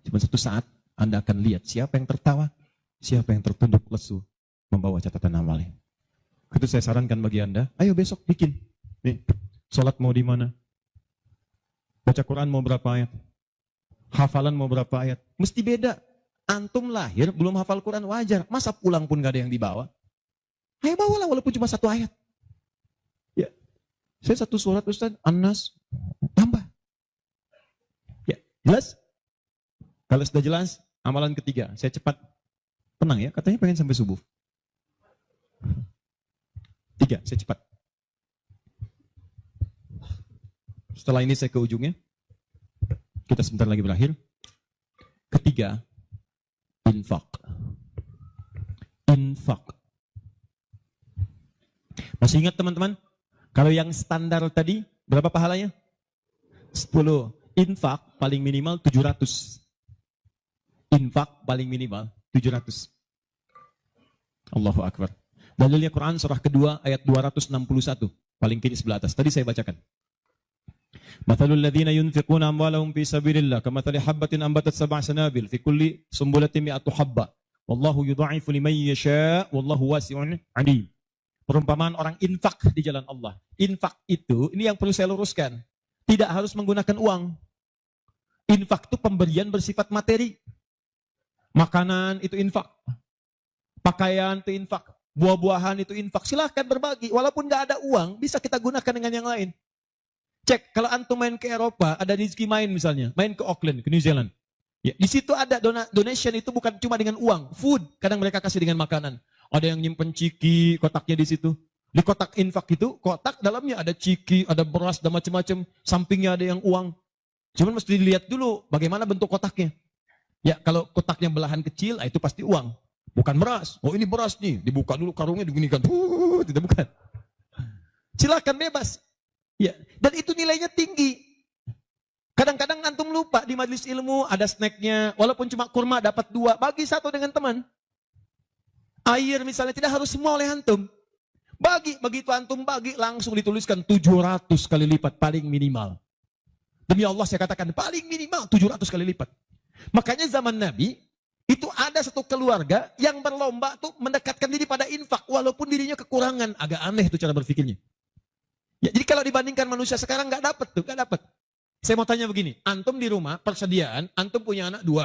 Cuma satu saat, Anda akan lihat siapa yang tertawa, siapa yang tertunduk lesu, membawa catatan amalnya. Itu saya sarankan bagi Anda, ayo besok bikin. Nih, sholat mau di mana? Baca Quran mau berapa ayat? Hafalan mau berapa ayat? Mesti beda. Antum lahir belum hafal Quran wajar. Masa pulang pun gak ada yang dibawa? Ayo bawalah walaupun cuma satu ayat. Ya, saya satu surat Ustaz, An-Nas, tambah. Ya, jelas? Kalau sudah jelas, amalan ketiga, saya cepat. Tenang ya, katanya pengen sampai subuh. 3, saya cepat. Setelah ini saya ke ujungnya. Kita sebentar lagi berakhir. Ketiga, infak. Infak. Masih ingat teman-teman? Kalau yang standar tadi, berapa pahalanya? 10. Infak paling minimal 700. Infak paling minimal 700. Allahu Akbar. Dalilnya Quran surah kedua ayat 261. Paling kiri sebelah atas. Tadi saya bacakan. Mathalul ladzina yunfiquna amwalahum fi sabilillah kamathali habbatin ambatat sab'a sanabil fi kulli sumbulatin mi'atu habba. Wallahu yudha'ifu liman yasha' wallahu wasi'un 'alim. Perumpamaan orang infak di jalan Allah. Infak itu, ini yang perlu saya luruskan. Tidak harus menggunakan uang. Infak itu pemberian bersifat materi. Makanan itu infak. Pakaian itu infak. Buah-buahan itu infak. Silahkan berbagi. Walaupun nggak ada uang, bisa kita gunakan dengan yang lain. Cek, kalau antum main ke Eropa, ada rezeki main misalnya. Main ke Auckland, ke New Zealand. Ya, di situ ada donation itu bukan cuma dengan uang. Food, kadang mereka kasih dengan makanan. Ada yang nyimpen ciki, kotaknya di situ. Di kotak infak itu, kotak dalamnya ada ciki, ada beras, dan macam-macam. Sampingnya ada yang uang. Cuman mesti dilihat dulu bagaimana bentuk kotaknya. Ya, kalau kotaknya belahan kecil, itu pasti uang. Bukan beras. Oh, ini beras nih. Dibuka dulu karungnya, diginikan. Tidak, bukan. Silakan bebas. Ya, dan itu nilainya tinggi. Kadang-kadang antum lupa di majelis ilmu ada snacknya. Walaupun cuma kurma dapat 2. Bagi 1 dengan teman. Air misalnya tidak harus semua oleh antum. Begitu antum bagi langsung dituliskan 700 kali lipat paling minimal. Demi Allah saya katakan paling minimal 700 kali lipat. Makanya zaman Nabi, itu ada satu keluarga yang berlomba tuh mendekatkan diri pada infak. Walaupun dirinya kekurangan. Agak aneh itu cara berpikirnya. Ya, jadi kalau dibandingkan manusia sekarang nggak dapat tuh, nggak dapat. Saya mau tanya begini, antum di rumah, persediaan, antum punya anak 2.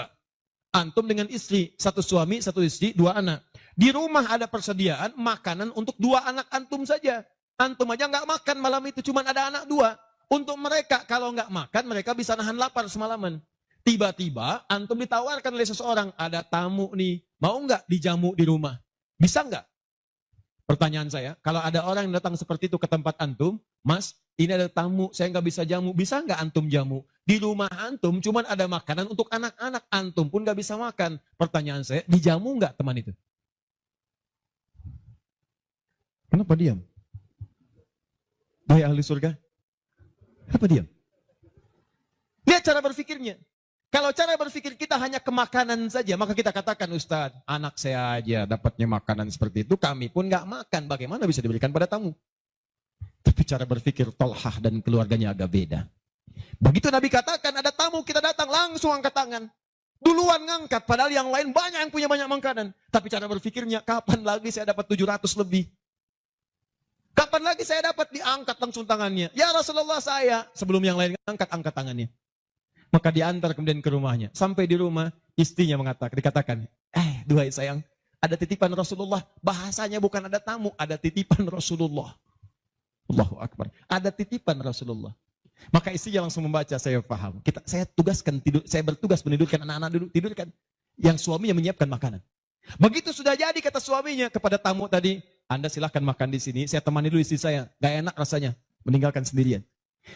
Antum dengan istri, 1 suami, 1 istri, 2 anak. Di rumah ada persediaan makanan untuk 2 anak antum saja. Antum aja nggak makan malam itu, cuma ada anak 2. Untuk mereka, kalau nggak makan, mereka bisa nahan lapar semalaman. Tiba-tiba antum ditawarkan oleh seseorang, ada tamu nih, mau nggak dijamu di rumah? Bisa nggak? Pertanyaan saya, kalau ada orang yang datang seperti itu ke tempat antum, Mas, ini ada tamu, saya nggak bisa jamu, bisa nggak antum jamu? Di rumah antum cuma ada makanan untuk anak-anak, antum pun nggak bisa makan. Pertanyaan saya, dijamu nggak teman itu? Kenapa diam? Wahai ahli surga, kenapa diam? Lihat cara berpikirnya. Kalau cara berpikir kita hanya ke makanan saja, maka kita katakan, Ustaz, anak saya aja dapatnya makanan seperti itu, kami pun nggak makan. Bagaimana bisa diberikan pada tamu? Tapi cara berpikir Tolhah dan keluarganya agak beda. Begitu Nabi katakan, ada tamu, kita datang, langsung angkat tangan. Duluan ngangkat, padahal yang lain banyak yang punya banyak makanan. Tapi cara berpikirnya, kapan lagi saya dapat 700 lebih? Kapan lagi saya dapat diangkat langsung tangannya? Ya Rasulullah saya, sebelum yang lain angkat tangannya. Maka diantar kemudian ke rumahnya. Sampai di rumah, istrinya dikatakan, duhai sayang, ada titipan Rasulullah. Bahasanya bukan ada tamu, ada titipan Rasulullah. Allahu Akbar. Ada titipan Rasulullah. Maka istrinya langsung membaca, saya paham. Saya bertugas menidurkan anak-anak dulu, tidurkan. Yang suaminya menyiapkan makanan. Begitu sudah jadi kata suaminya kepada tamu tadi, Anda silahkan makan di sini, saya temani dulu istri saya. Gak enak rasanya, meninggalkan sendirian.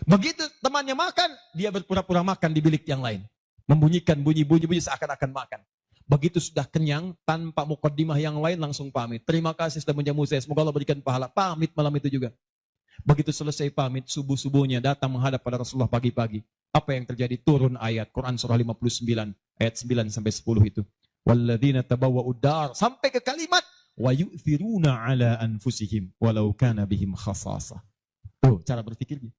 Begitu temannya makan, dia berpura-pura makan di bilik yang lain. Membunyikan bunyi-bunyi seakan-akan makan. Begitu sudah kenyang, tanpa mukaddimah yang lain langsung pamit. Terima kasih sudah menjamu saya, semoga Allah berikan pahala. Pamit malam itu juga. Begitu selesai pamit, subuh-subuhnya datang menghadap pada Rasulullah pagi-pagi. Apa yang terjadi? Turun ayat Quran surah 59 ayat 9 sampai 10 itu. Walladzina tabawwa'ud dar, sampai ke kalimat wa yu'thiruna ala anfusihim walau kana bihim khasasah. Tuh cara berpikirnya.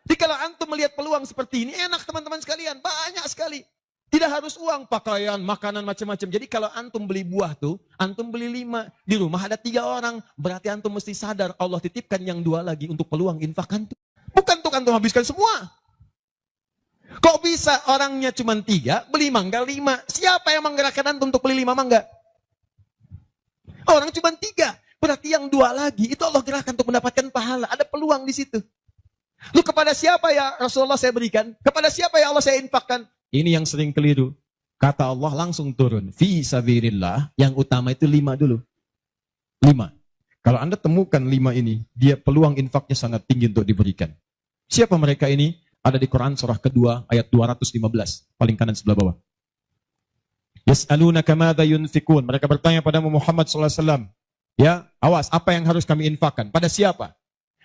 Jadi kalau antum melihat peluang seperti ini, enak teman-teman sekalian, banyak sekali. Tidak harus uang, pakaian, makanan, macam-macam. Jadi kalau antum beli buah tuh, antum beli 5. Di rumah ada 3 orang. Berarti antum mesti sadar, Allah titipkan yang 2 lagi untuk peluang infak antum. Bukan untuk antum habiskan semua. Kok bisa orangnya cuma 3, beli mangga 5. Siapa yang menggerakkan antum untuk beli 5 mangga? Orang cuma 3. Berarti yang 2 lagi, itu Allah gerakkan untuk mendapatkan pahala. Ada peluang di situ. Lu kepada siapa ya Rasulullah saya berikan? Kepada siapa ya Allah saya infakkan? Ini yang sering keliru. Kata Allah langsung turun. Fi sabilillah. Yang utama itu 5 dulu. 5. Kalau Anda temukan 5 ini, dia peluang infaknya sangat tinggi untuk diberikan. Siapa mereka ini? Ada di Quran surah kedua ayat 215. Paling kanan sebelah bawah. Yas'alunaka madza yunfikun. Mereka bertanya pada Muhammad SAW. Ya, awas, apa yang harus kami infakkan? Pada siapa?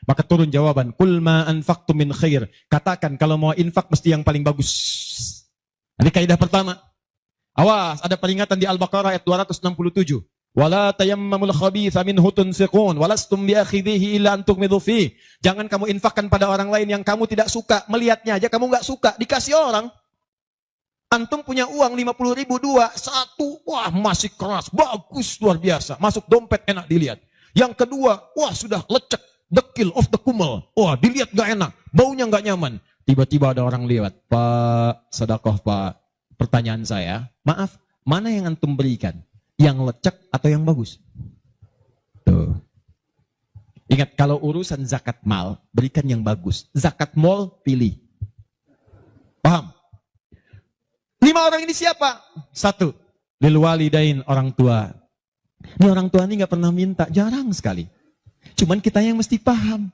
Maka turun jawaban. Qul ma anfaqtum min khair. Katakan kalau mau infak mesti yang paling bagus. Ini kaidah pertama. Awas, ada peringatan di Al-Baqarah ayat 267. Wala tayammamul khabitha minhu tunfiqun walastum biakhidhihi illa an tughmidu fi. Jangan kamu infakkan pada orang lain yang kamu tidak suka, melihatnya aja kamu enggak suka, dikasih orang. Antum punya uang 50.000 2, 1, wah masih keras, bagus luar biasa, masuk dompet enak dilihat. Yang kedua, wah sudah lecek, dekil of the kumel, wah dilihat enggak enak, baunya enggak nyaman. Tiba-tiba ada orang lewat, Pak, sedekah Pak. Pertanyaan saya, maaf, mana yang antum berikan? Yang lecek atau yang bagus? Tuh. Ingat, kalau urusan zakat mal, berikan yang bagus. Zakat mal, pilih. Paham? 5 orang ini siapa? 1, lil walidain, orang tua. Ini orang tua ini nggak pernah minta, jarang sekali. Cuman kita yang mesti paham.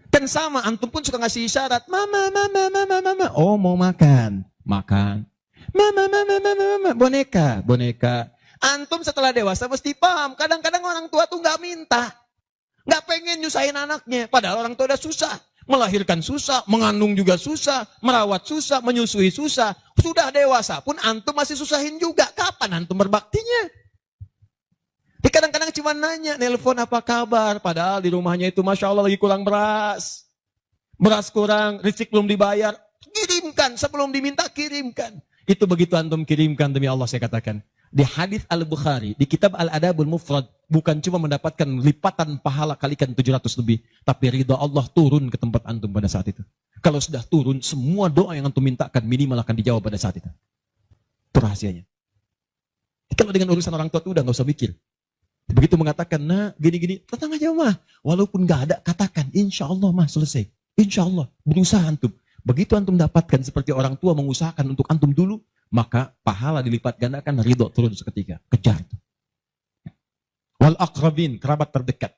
Kan sama, antum pun suka ngasih isyarat. Mama, mama, mama, mama. Oh, mau makan. Makan. Mama, mama, mama, mama. Boneka, boneka. Antum setelah dewasa mesti paham. Kadang-kadang orang tua tuh nggak minta. Nggak pengen nyusahin anaknya. Padahal orang tua udah susah. Melahirkan susah, mengandung juga susah, merawat susah, menyusui susah. Sudah dewasa pun antum masih susahin juga. Kapan antum berbaktinya? Kadang-kadang cuma nanya, nelpon apa kabar. Padahal di rumahnya itu Masya Allah lagi kurang beras. Beras kurang, rezeki belum dibayar. Kirimkan, sebelum diminta kirimkan. Itu begitu antum kirimkan, demi Allah saya katakan. Di hadis Al-Bukhari, di kitab Al-Adabul Mufrad, bukan cuma mendapatkan lipatan pahala kalikan 700 lebih. Tapi ridha Allah turun ke tempat antum pada saat itu. Kalau sudah turun, semua doa yang antum mintakan minimal akan dijawab pada saat itu. Itu rahasianya. Kalau dengan urusan orang tua itu udah gak usah mikir. Begitu mengatakan, nah gini-gini, tenang aja mah. Walaupun gak ada, katakan, insya Allah mah selesai. Insya Allah, berusaha antum. Begitu antum dapatkan seperti orang tua mengusahakan untuk antum dulu, maka pahala dilipat gandakan, ridho turun seketika. Kejar. Wal aqrabin, kerabat terdekat.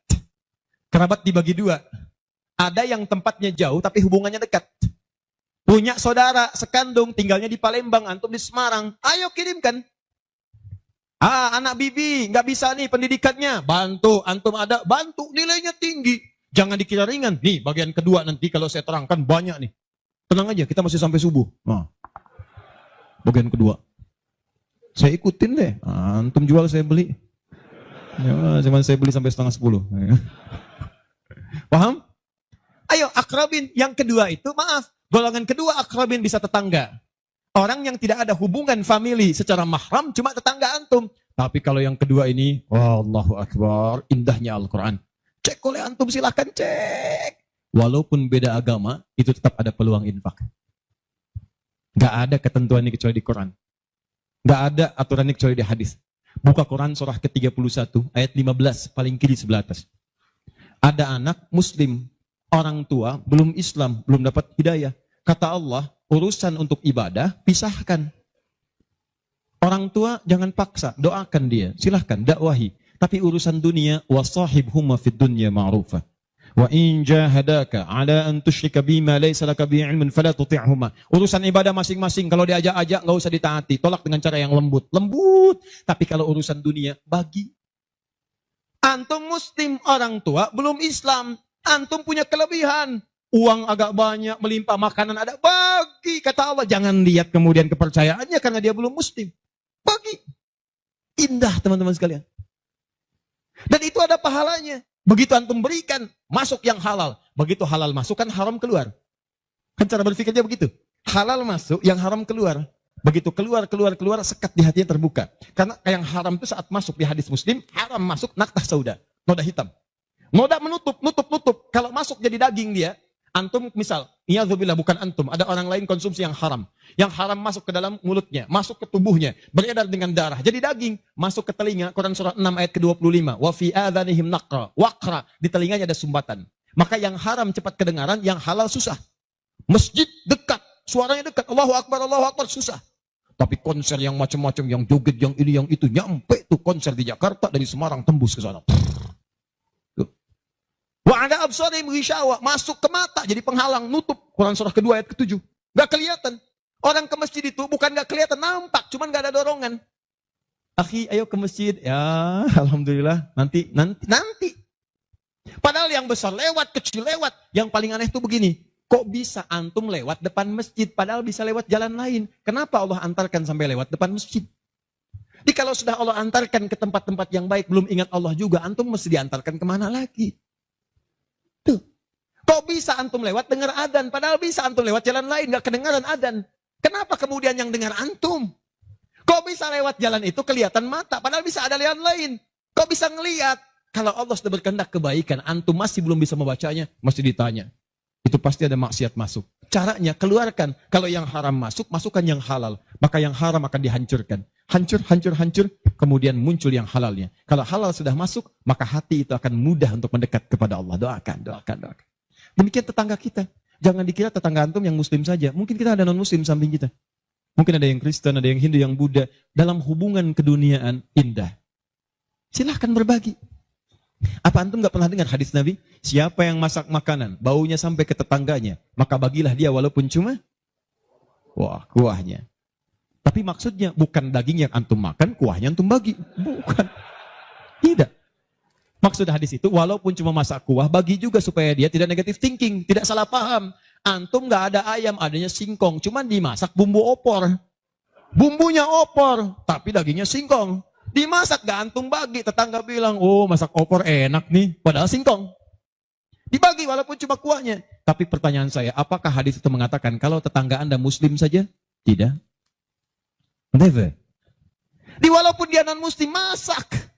Kerabat dibagi 2. Ada yang tempatnya jauh, tapi hubungannya dekat. Punya saudara sekandung, tinggalnya di Palembang, antum di Semarang. Ayo kirimkan. Anak bibi, nggak bisa nih pendidikannya. Bantu, antum ada, bantu, nilainya tinggi. Jangan dikira ringan. Nih, bagian kedua nanti kalau saya terangkan banyak nih. Tenang aja, kita masih sampai subuh. Nah, bagian kedua. Saya ikutin deh. Antum jual, saya beli. Ya, cuman saya beli sampai 9:30. Paham? Ayo, akrabin. Yang kedua itu, maaf. Golongan kedua akrabin bisa tetangga. Orang yang tidak ada hubungan famili secara mahram cuma tetangga antum. Tapi kalau yang kedua ini, Allahu Akbar, indahnya Al-Quran. Cek oleh antum, silahkan cek. Walaupun beda agama, itu tetap ada peluang infak. Gak ada ketentuan ini kecuali di Quran. Gak ada aturan ini kecuali di hadis. Buka Quran surah ke-31, ayat 15, paling kiri sebelah atas. Ada anak muslim, orang tua, belum Islam, belum dapat hidayah. Kata Allah, urusan untuk ibadah, pisahkan. Orang tua jangan paksa, doakan dia, silahkan dakwahi. Tapi urusan dunia, wasahibhuma fid dunya ma'rufah. Wa in jahadaka ala an tusyrika bima laysa laka bihi ilmun fala tuti'huma. Urusan ibadah masing-masing kalau diajak-ajak enggak usah ditaati, tolak dengan cara yang lembut. Lembut. Tapi kalau urusan dunia bagi. Antum muslim, orang tua belum Islam, antum punya kelebihan. Uang agak banyak, melimpah, makanan ada, bagi. Kata Allah, jangan lihat kemudian kepercayaannya karena dia belum muslim. Bagi. Indah teman-teman sekalian. Dan itu ada pahalanya. Begitu antum berikan, masuk yang halal. Begitu halal masuk, kan haram keluar. Kan cara berpikirnya begitu. Halal masuk, yang haram keluar. Begitu keluar, sekat di hatinya terbuka. Karena yang haram itu saat masuk di hadis Muslim, haram masuk naktah sauda, noda hitam. Noda menutup. Kalau masuk jadi daging dia, antum misal, iyadzubillah bukan antum, ada orang lain konsumsi yang haram. Yang haram masuk ke dalam mulutnya, masuk ke tubuhnya, beredar dengan darah. Jadi daging, masuk ke telinga, Quran surah 6 ayat ke-25. Wa fi adhanihim naqra, waqra, di telinganya ada sumbatan. Maka yang haram cepat kedengaran, yang halal susah. Masjid dekat, suaranya dekat, Allahu Akbar, susah. Tapi konser yang macam-macam, yang joget, yang ini, yang itu, nyampe tuh konser di Jakarta, dari Semarang tembus ke sana. Wa ada absarihim ghishawa, masuk ke mata jadi penghalang, nutup. Quran surah kedua ayat ke-7. Enggak kelihatan. Orang ke masjid itu bukan enggak kelihatan, nampak, cuman enggak ada dorongan. Akhi, ayo ke masjid. Ya, alhamdulillah, nanti. Padahal yang besar lewat, kecil lewat. Yang paling aneh itu begini. Kok bisa antum lewat depan masjid padahal bisa lewat jalan lain? Kenapa Allah antarkan sampai lewat depan masjid? Jadi kalau sudah Allah antarkan ke tempat-tempat yang baik, belum ingat Allah juga, antum mesti diantarkan kemana lagi? Tuh. Kok bisa antum lewat dengar adzan, padahal bisa antum lewat jalan lain, gak kedengaran adzan. Kenapa kemudian yang dengar antum? Kok bisa lewat jalan itu kelihatan mata, padahal bisa ada jalan lain. Kok bisa ngelihat? Kalau Allah sudah berkehendak kebaikan, antum masih belum bisa membacanya, mesti ditanya. Itu pasti ada maksiat masuk. Caranya keluarkan. Kalau yang haram masuk, masukkan yang halal. Maka yang haram akan dihancurkan. Hancur, kemudian muncul yang halalnya. Kalau halal sudah masuk, maka hati itu akan mudah untuk mendekat kepada Allah. Doakan. Demikian tetangga kita. Jangan dikira tetangga antum yang muslim saja. Mungkin kita ada non-muslim samping kita. Mungkin ada yang Kristen, ada yang Hindu, yang Buddha. Dalam hubungan keduniaan indah. Silahkan berbagi. Apa antum gak pernah dengar hadis Nabi? Siapa yang masak makanan, baunya sampai ke tetangganya, maka bagilah dia walaupun cuma kuahnya. Tapi maksudnya bukan daging yang antum makan, kuahnya antum bagi. Bukan. Tidak. Maksud hadis itu, walaupun cuma masak kuah, bagi juga supaya dia tidak negatif thinking, tidak salah paham. Antum gak ada ayam, adanya singkong, cuman dimasak bumbu opor. Bumbunya opor, tapi dagingnya singkong. Dimasak gak antum bagi, tetangga bilang, oh masak opor enak nih, padahal singkong. Dibagi walaupun cuma kuahnya. Tapi pertanyaan saya, apakah hadis itu mengatakan kalau tetangga anda muslim saja? Tidak. Never. Walaupun dia non muslim, masak.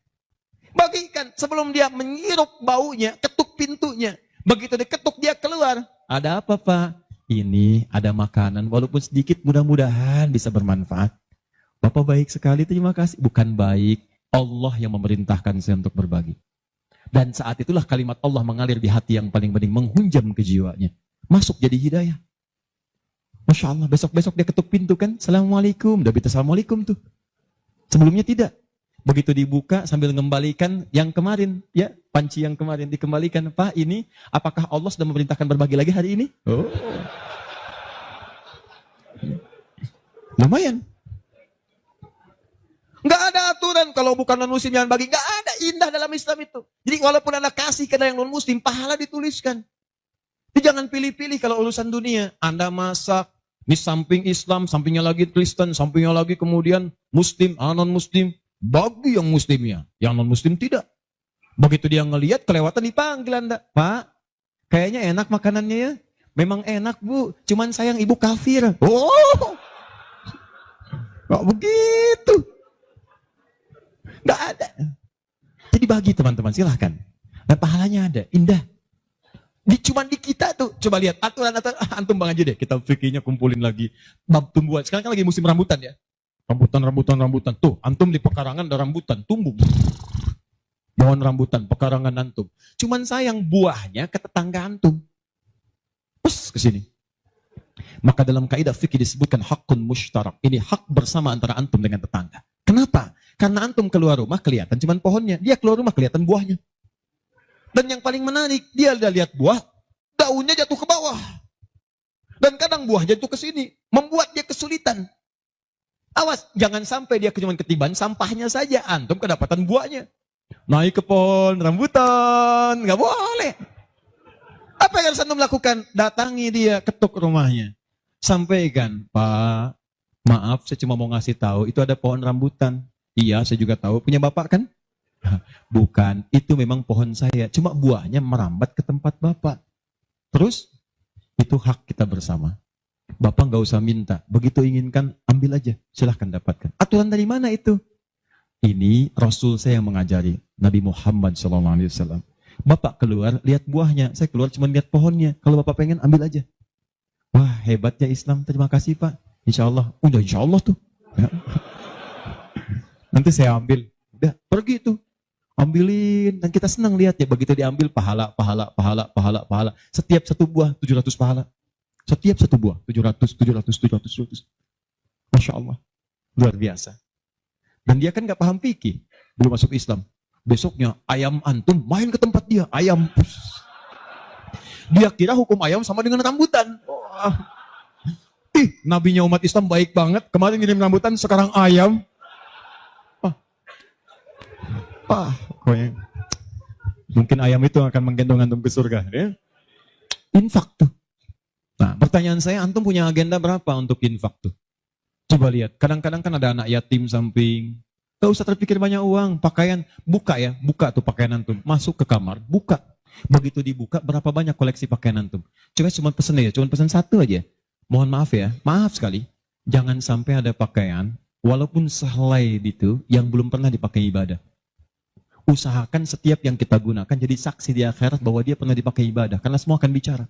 Bagikan sebelum dia mengirup baunya, ketuk pintunya. Begitu diketuk dia keluar. Ada apa Pak? Ini ada makanan, walaupun sedikit, mudah-mudahan bisa bermanfaat. Bapak baik sekali, terima kasih. Bukan baik, Allah yang memerintahkan saya untuk berbagi. Dan saat itulah kalimat Allah mengalir di hati yang paling bening, menghunjam ke jiwanya. Masuk jadi hidayah. Masya Allah, besok-besok dia ketuk pintu kan, Assalamualaikum. Udah bisa Assalamualaikum tuh. Sebelumnya tidak. Begitu dibuka sambil mengembalikan yang kemarin, ya panci yang kemarin dikembalikan. Pak, ini apakah Allah sudah memerintahkan berbagi lagi hari ini? Oh. Lumayan. Nggak ada aturan kalau bukan non-muslim jangan bagi. Nggak ada, indah dalam Islam itu. Jadi walaupun Anda kasih ke yang non-muslim, pahala dituliskan. Jadi jangan pilih-pilih kalau urusan dunia. Anda masak, di samping Islam, sampingnya lagi Kristen, sampingnya lagi kemudian muslim, non-muslim. Bagi yang muslimnya, yang non-muslim tidak. Begitu dia ngelihat, kelewatan dipanggil Anda. Pak, kayaknya enak makanannya ya. Memang enak Bu, cuman sayang ibu kafir. Oh, nggak begitu. Nggak ada. Jadi bagi teman-teman, silahkan. Dan pahalanya ada, indah. Cuman di kita tuh, coba lihat aturan-aturan, antum bang aja deh, kita fikirnya kumpulin lagi. Bab tumbuhan, sekarang kan lagi musim rambutan ya. Rambutan. Tuh, antum di pekarangan ada rambutan, tumbuh. Pohon rambutan, pekarangan antum. Cuman sayang buahnya ke tetangga antum. Pus ke sini. Maka dalam kaidah fikih disebutkan hakun mushtarak. Ini hak bersama antara antum dengan tetangga. Kenapa? Karena antum keluar rumah kelihatan cuman pohonnya. Dia keluar rumah kelihatan buahnya. Dan yang paling menarik, dia udah lihat buah, daunnya jatuh ke bawah. Dan kadang buah jatuh ke sini, membuat dia kesulitan. Awas, jangan sampai dia cuma ketiban sampahnya saja, antum kedapatan buahnya. Naik ke pohon rambutan, nggak boleh. Apa yang harus antum lakukan? Datangi dia, ketuk rumahnya. Sampaikan, Pak, maaf saya cuma mau ngasih tahu, itu ada pohon rambutan. Iya, saya juga tahu, punya bapak kan? Bukan, itu memang pohon saya. Cuma buahnya merambat ke tempat bapak. Terus, itu hak kita bersama. Bapak nggak usah minta. Begitu inginkan, ambil aja. Silahkan dapatkan. Aturan dari mana itu? Ini Rasul saya yang mengajari. Nabi Muhammad SAW. Bapak keluar, lihat buahnya. Saya keluar cuma lihat pohonnya. Kalau bapak pengen, ambil aja. Wah, hebatnya Islam. Terima kasih Pak. Insya Allah. Udah insya Allah tuh. Ya. Nanti saya ambil. Udah, pergi tuh. Ambilin, dan kita senang lihat ya, begitu diambil pahala. Setiap satu buah 700 pahala. Setiap satu buah 700. Masya Allah, luar biasa. Dan dia kan nggak paham fikih, belum masuk Islam. Besoknya ayam antum main ke tempat dia, ayam. Dia kira hukum ayam sama dengan rambutan. Oh. Nabinya umat Islam baik banget. Kemarin ngirim rambutan, sekarang ayam. Pokoknya mungkin ayam itu akan menggendong antum ke surga. Ya? Infak tuh. Nah, pertanyaan saya, antum punya agenda berapa untuk infak tuh? Coba lihat, kadang-kadang kan ada anak yatim samping. Gak usah terpikir banyak uang, pakaian. Buka ya, buka tuh pakaian antum. Masuk ke kamar, buka. Begitu dibuka, berapa banyak koleksi pakaian antum? Cuma pesen ya, cuma pesen satu aja. Mohon maaf ya, maaf sekali. Jangan sampai ada pakaian, walaupun sehelai itu, yang belum pernah dipakai ibadah. Usahakan setiap yang kita gunakan jadi saksi di akhirat bahwa dia pernah dipakai ibadah. Karena semua akan bicara.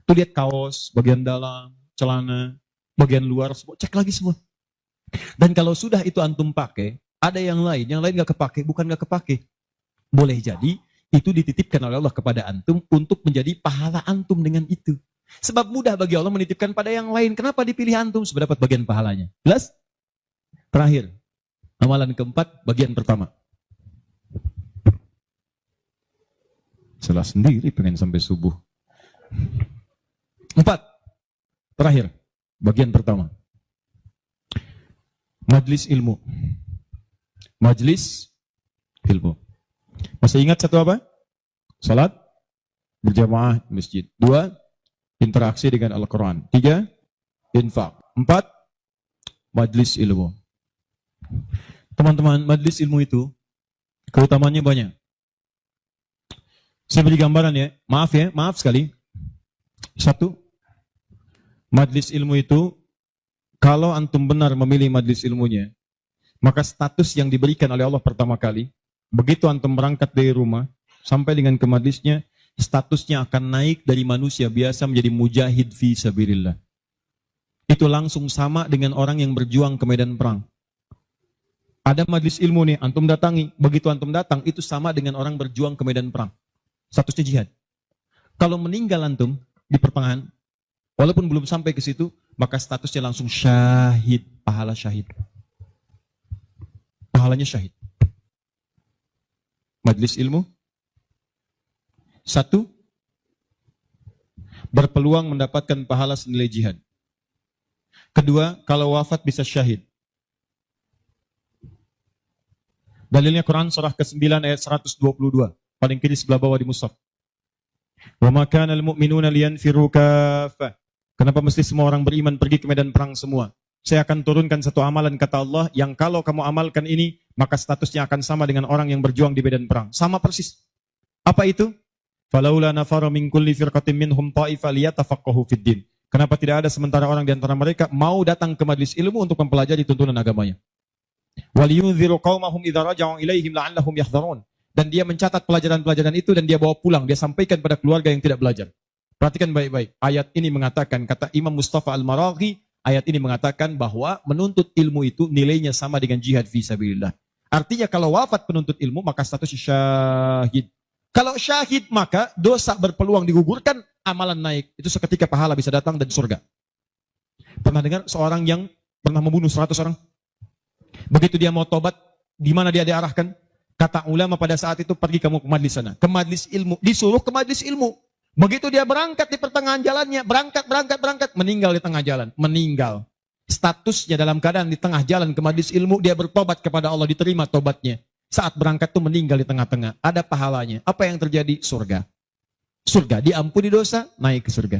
Tuh lihat kaos, bagian dalam, celana, bagian luar, semua, cek lagi semua. Dan kalau sudah itu antum pakai, ada yang lain gak kepake, bukan gak kepake. Boleh jadi, itu dititipkan oleh Allah kepada antum untuk menjadi pahala antum dengan itu. Sebab mudah bagi Allah menitipkan pada yang lain. Kenapa dipilih antum supaya dapat bagian pahalanya? Jelas? Terakhir, amalan keempat, bagian pertama. Salah sendiri pengen sampai subuh. 4. Terakhir. Bagian pertama. Majlis ilmu. Majlis ilmu. Masih ingat satu apa? Salat berjamaah di masjid. 2. Interaksi dengan Al-Quran. 3. Infak. 4. Majlis ilmu. Teman-teman, majlis ilmu itu keutamaannya banyak. Saya beri gambaran ya, maaf sekali. 1, majlis ilmu itu, kalau antum benar memilih majlis ilmunya, maka status yang diberikan oleh Allah pertama kali, begitu antum berangkat dari rumah, sampai dengan ke majlisnya, statusnya akan naik dari manusia biasa menjadi mujahid fi sabilillah. Itu langsung sama dengan orang yang berjuang ke medan perang. Ada majlis ilmu nih, antum datangi, begitu antum datang, itu sama dengan orang berjuang ke medan perang. Statusnya jihad. Kalau meninggal antum di pertengahan, walaupun belum sampai ke situ, maka statusnya langsung syahid, pahala syahid. Pahalanya syahid. Majlis ilmu. 1, berpeluang mendapatkan pahala senilai jihad. 2, kalau wafat bisa syahid. Dalilnya Quran surah ke-9 ayat 122. Paling kiri sebelah bawah di mushaf. Wa ma kana al-mu'minuna liyanfiru kaffah. Kenapa mesti semua orang beriman pergi ke medan perang semua? Saya akan turunkan satu amalan kata Allah yang kalau kamu amalkan ini, maka statusnya akan sama dengan orang yang berjuang di medan perang. Sama persis. Apa itu? Falaula nafara min kulli firqatin minhum ta'ifa liyatafaqahu fid din. Kenapa tidak ada sementara orang di antara mereka mau datang ke majlis ilmu untuk mempelajari tuntunan agamanya? Waliyunziru qaumahum idza raja'u ilaihim la'allahum yahdharun. Dan dia mencatat pelajaran-pelajaran itu dan dia bawa pulang. Dia sampaikan pada keluarga yang tidak belajar. Perhatikan baik-baik. Ayat ini mengatakan, kata Imam Mustafa Al-Maraghi, ayat ini mengatakan bahwa menuntut ilmu itu nilainya sama dengan jihad fisabilillah. Artinya kalau wafat penuntut ilmu, maka status syahid. Kalau syahid, maka dosa berpeluang digugurkan, amalan naik. Itu seketika pahala bisa datang dan surga. Pernah dengar seorang yang pernah membunuh 100 orang? Begitu dia mau tobat, di mana dia diarahkan? Kata ulama pada saat itu, pergi kamu ke majlis sana. Ke majlis ilmu. Disuruh ke majlis ilmu. Begitu dia berangkat di pertengahan jalannya, berangkat, meninggal di tengah jalan. Meninggal. Statusnya dalam keadaan di tengah jalan ke majlis ilmu, dia bertobat kepada Allah, diterima tobatnya. Saat berangkat tuh meninggal di tengah-tengah. Ada pahalanya. Apa yang terjadi? Surga. Surga. Diampuni dosa, naik ke surga.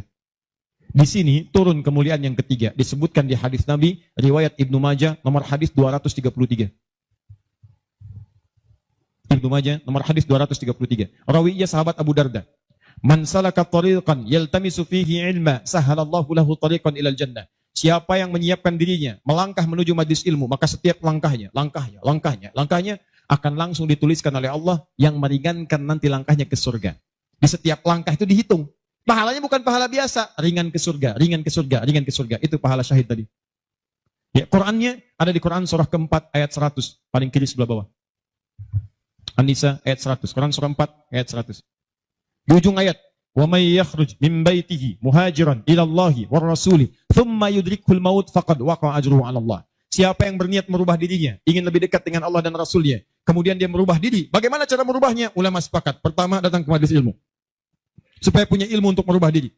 Di sini turun kemuliaan yang ketiga. Disebutkan di hadis Nabi, riwayat Ibnu Majah, nomor hadis 233. Ibnu Majah, nomor hadis 233. Rawinya sahabat Abu Darda. Man salaka tariqan yaltamisu fihi ilma, sahalallahu lahu tariqan ilal jannah. Siapa yang menyiapkan dirinya, melangkah menuju majlis ilmu, maka setiap langkahnya akan langsung dituliskan oleh Allah yang meringankan nanti langkahnya ke surga. Di setiap langkah itu dihitung. Pahalanya bukan pahala biasa, ringan ke surga, ringan ke surga, ringan ke surga. Itu pahala syahid tadi. Ya, Qurannya ada di Quran surah keempat ayat 100, paling kiri sebelah bawah. An-Nisa ayat 100, Quran surah 4 ayat 100. Di ujung ayat, wa may yakhruj min baitihi muhajiran ila Allahi war rasuli thumma yudrikul maut faqad waqa'a ajruhu 'ala Allah. Siapa yang berniat merubah dirinya, ingin lebih dekat dengan Allah dan Rasulnya, kemudian dia merubah diri. Bagaimana cara merubahnya? Ulama sepakat. Pertama, datang ke majelis ilmu. Supaya punya ilmu untuk merubah diri.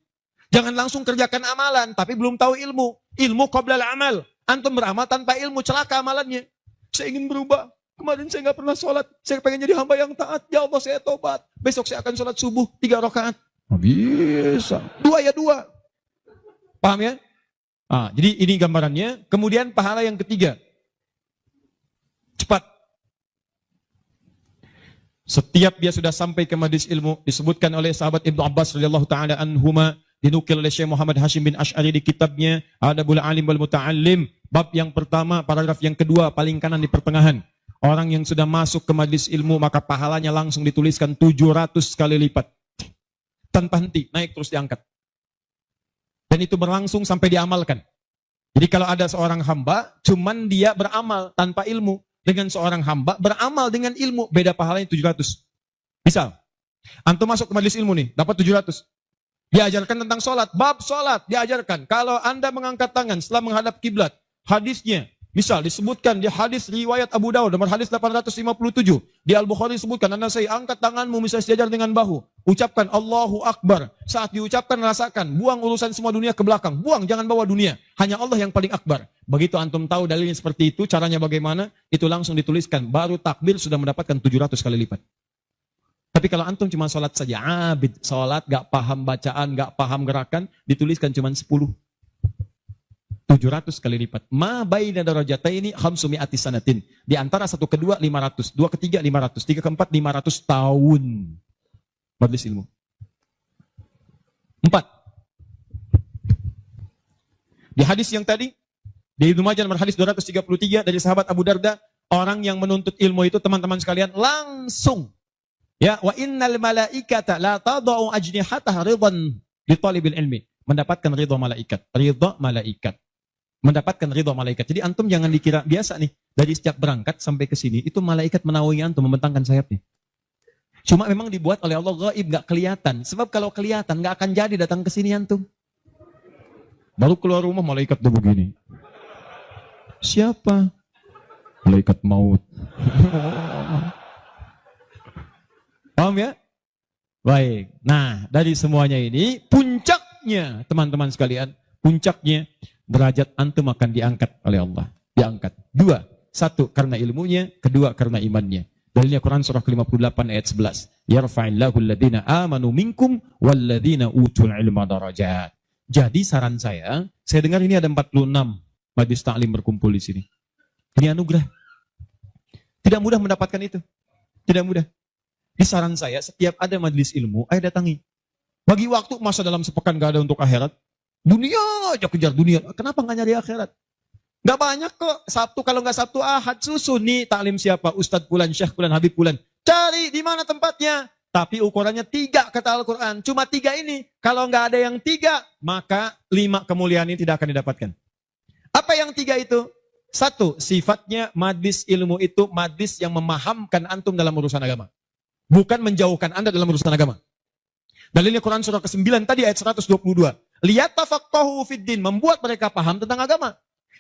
Jangan langsung kerjakan amalan, tapi belum tahu ilmu. Ilmu qoblal amal. Antum beramal tanpa ilmu, celaka amalannya. Saya ingin berubah. Kemarin saya nggak pernah sholat. Saya pengen jadi hamba yang taat. Ya Allah, saya tobat. Besok saya akan sholat subuh 3 rakaat. Bisa. 2 ya 2. Paham ya? Jadi ini gambarannya. Kemudian pahala yang ketiga. Cepat. Setiap dia sudah sampai ke majlis ilmu, disebutkan oleh sahabat Ibnu Abbas radhiyallahu taala anhuma, dinukil oleh Syekh Muhammad Hashim bin Asy'ari di kitabnya Adabul Alim wal Muta'allim, bab yang pertama, paragraf yang kedua, paling kanan di pertengahan. Orang yang sudah masuk ke majlis ilmu, maka pahalanya langsung dituliskan 700 kali lipat. Tanpa henti, naik terus diangkat. Dan itu berlangsung sampai diamalkan. Jadi kalau ada seorang hamba, cuman dia beramal tanpa ilmu. Dengan seorang hamba, beramal dengan ilmu, beda pahalanya 700. Misal, antum masuk ke majlis ilmu nih, dapat 700. Diajarkan tentang sholat, bab sholat, diajarkan. Kalau anda mengangkat tangan setelah menghadap kiblat, hadisnya, misal disebutkan di hadis riwayat Abu Dawud, nomor hadis 857. Di Al-Bukhari disebutkan, anda saya angkat tanganmu, misalnya sejajar dengan bahu. Ucapkan Allahu Akbar. Saat diucapkan, rasakan. Buang urusan semua dunia ke belakang. Buang, jangan bawa dunia. Hanya Allah yang paling akbar. Begitu antum tahu dalilnya seperti itu, caranya bagaimana, itu langsung dituliskan. Baru takbir sudah mendapatkan 700 kali lipat. Tapi kalau antum cuma sholat saja, abid, sholat, gak paham bacaan, gak paham gerakan, dituliskan cuma 10. 700 kali lipat. Ma baina darajataini khamsumi'ati sanatin. Di antara satu kedua 500, dua ketiga 500, tiga keempat 500 tahun. Majlis ilmu. 4. Di hadis yang tadi, di Ibnu Majah nomor hadis 233 dari sahabat Abu Darda, orang yang menuntut ilmu itu teman-teman sekalian langsung ya, wa innal malaikata la tadau ajnihataha ridwan li talibil ilmi, mendapatkan ridha malaikat, mendapatkan ridha malaikat. Jadi antum jangan dikira biasa nih, dari sejak berangkat sampai ke sini itu malaikat menaungi antum, membentangkan sayapnya. Cuma memang dibuat oleh Allah gaib, gak kelihatan. Sebab kalau kelihatan gak akan jadi datang ke sini antum. Baru keluar rumah malaikat udah begini. Siapa? Malaikat maut. Paham ya? Baik. Nah, dari semuanya ini, puncaknya, teman-teman sekalian, puncaknya, derajat antum akan diangkat oleh Allah. Diangkat. 2. 1, karena ilmunya. 2, karena imannya. Dalilnya Quran surah ke-58 ayat 11. Yarfa'illahu alladhina amanu minkum walladhina utul ilma darajat. Jadi saran saya dengar ini ada 46 majlis ta'lim berkumpul di sini. Ini anugerah. Tidak mudah mendapatkan itu. Tidak mudah. Di saran saya, setiap ada majlis ilmu, ayo datangi. Bagi waktu, masa dalam sepekan gak ada untuk akhirat. Dunia aja kejar dunia. Kenapa gak nyari akhirat? Gak banyak kok. Sabtu, kalau gak Sabtu, Ahad, susun. Nih taklim siapa? Ustadz Pulan, Syekh Pulan, Habib Pulan. Cari di mana tempatnya. Tapi ukurannya 3 kata Al-Quran. Cuma 3 ini. Kalau gak ada yang 3, maka 5 kemuliaan ini tidak akan didapatkan. Apa yang 3 itu? 1, sifatnya majlis ilmu itu majlis yang memahamkan antum dalam urusan agama. Bukan menjauhkan anda dalam urusan agama. Dalilnya Quran surah ke-9 tadi ayat 122. Liyatafaqahu fiddin, membuat mereka paham tentang agama.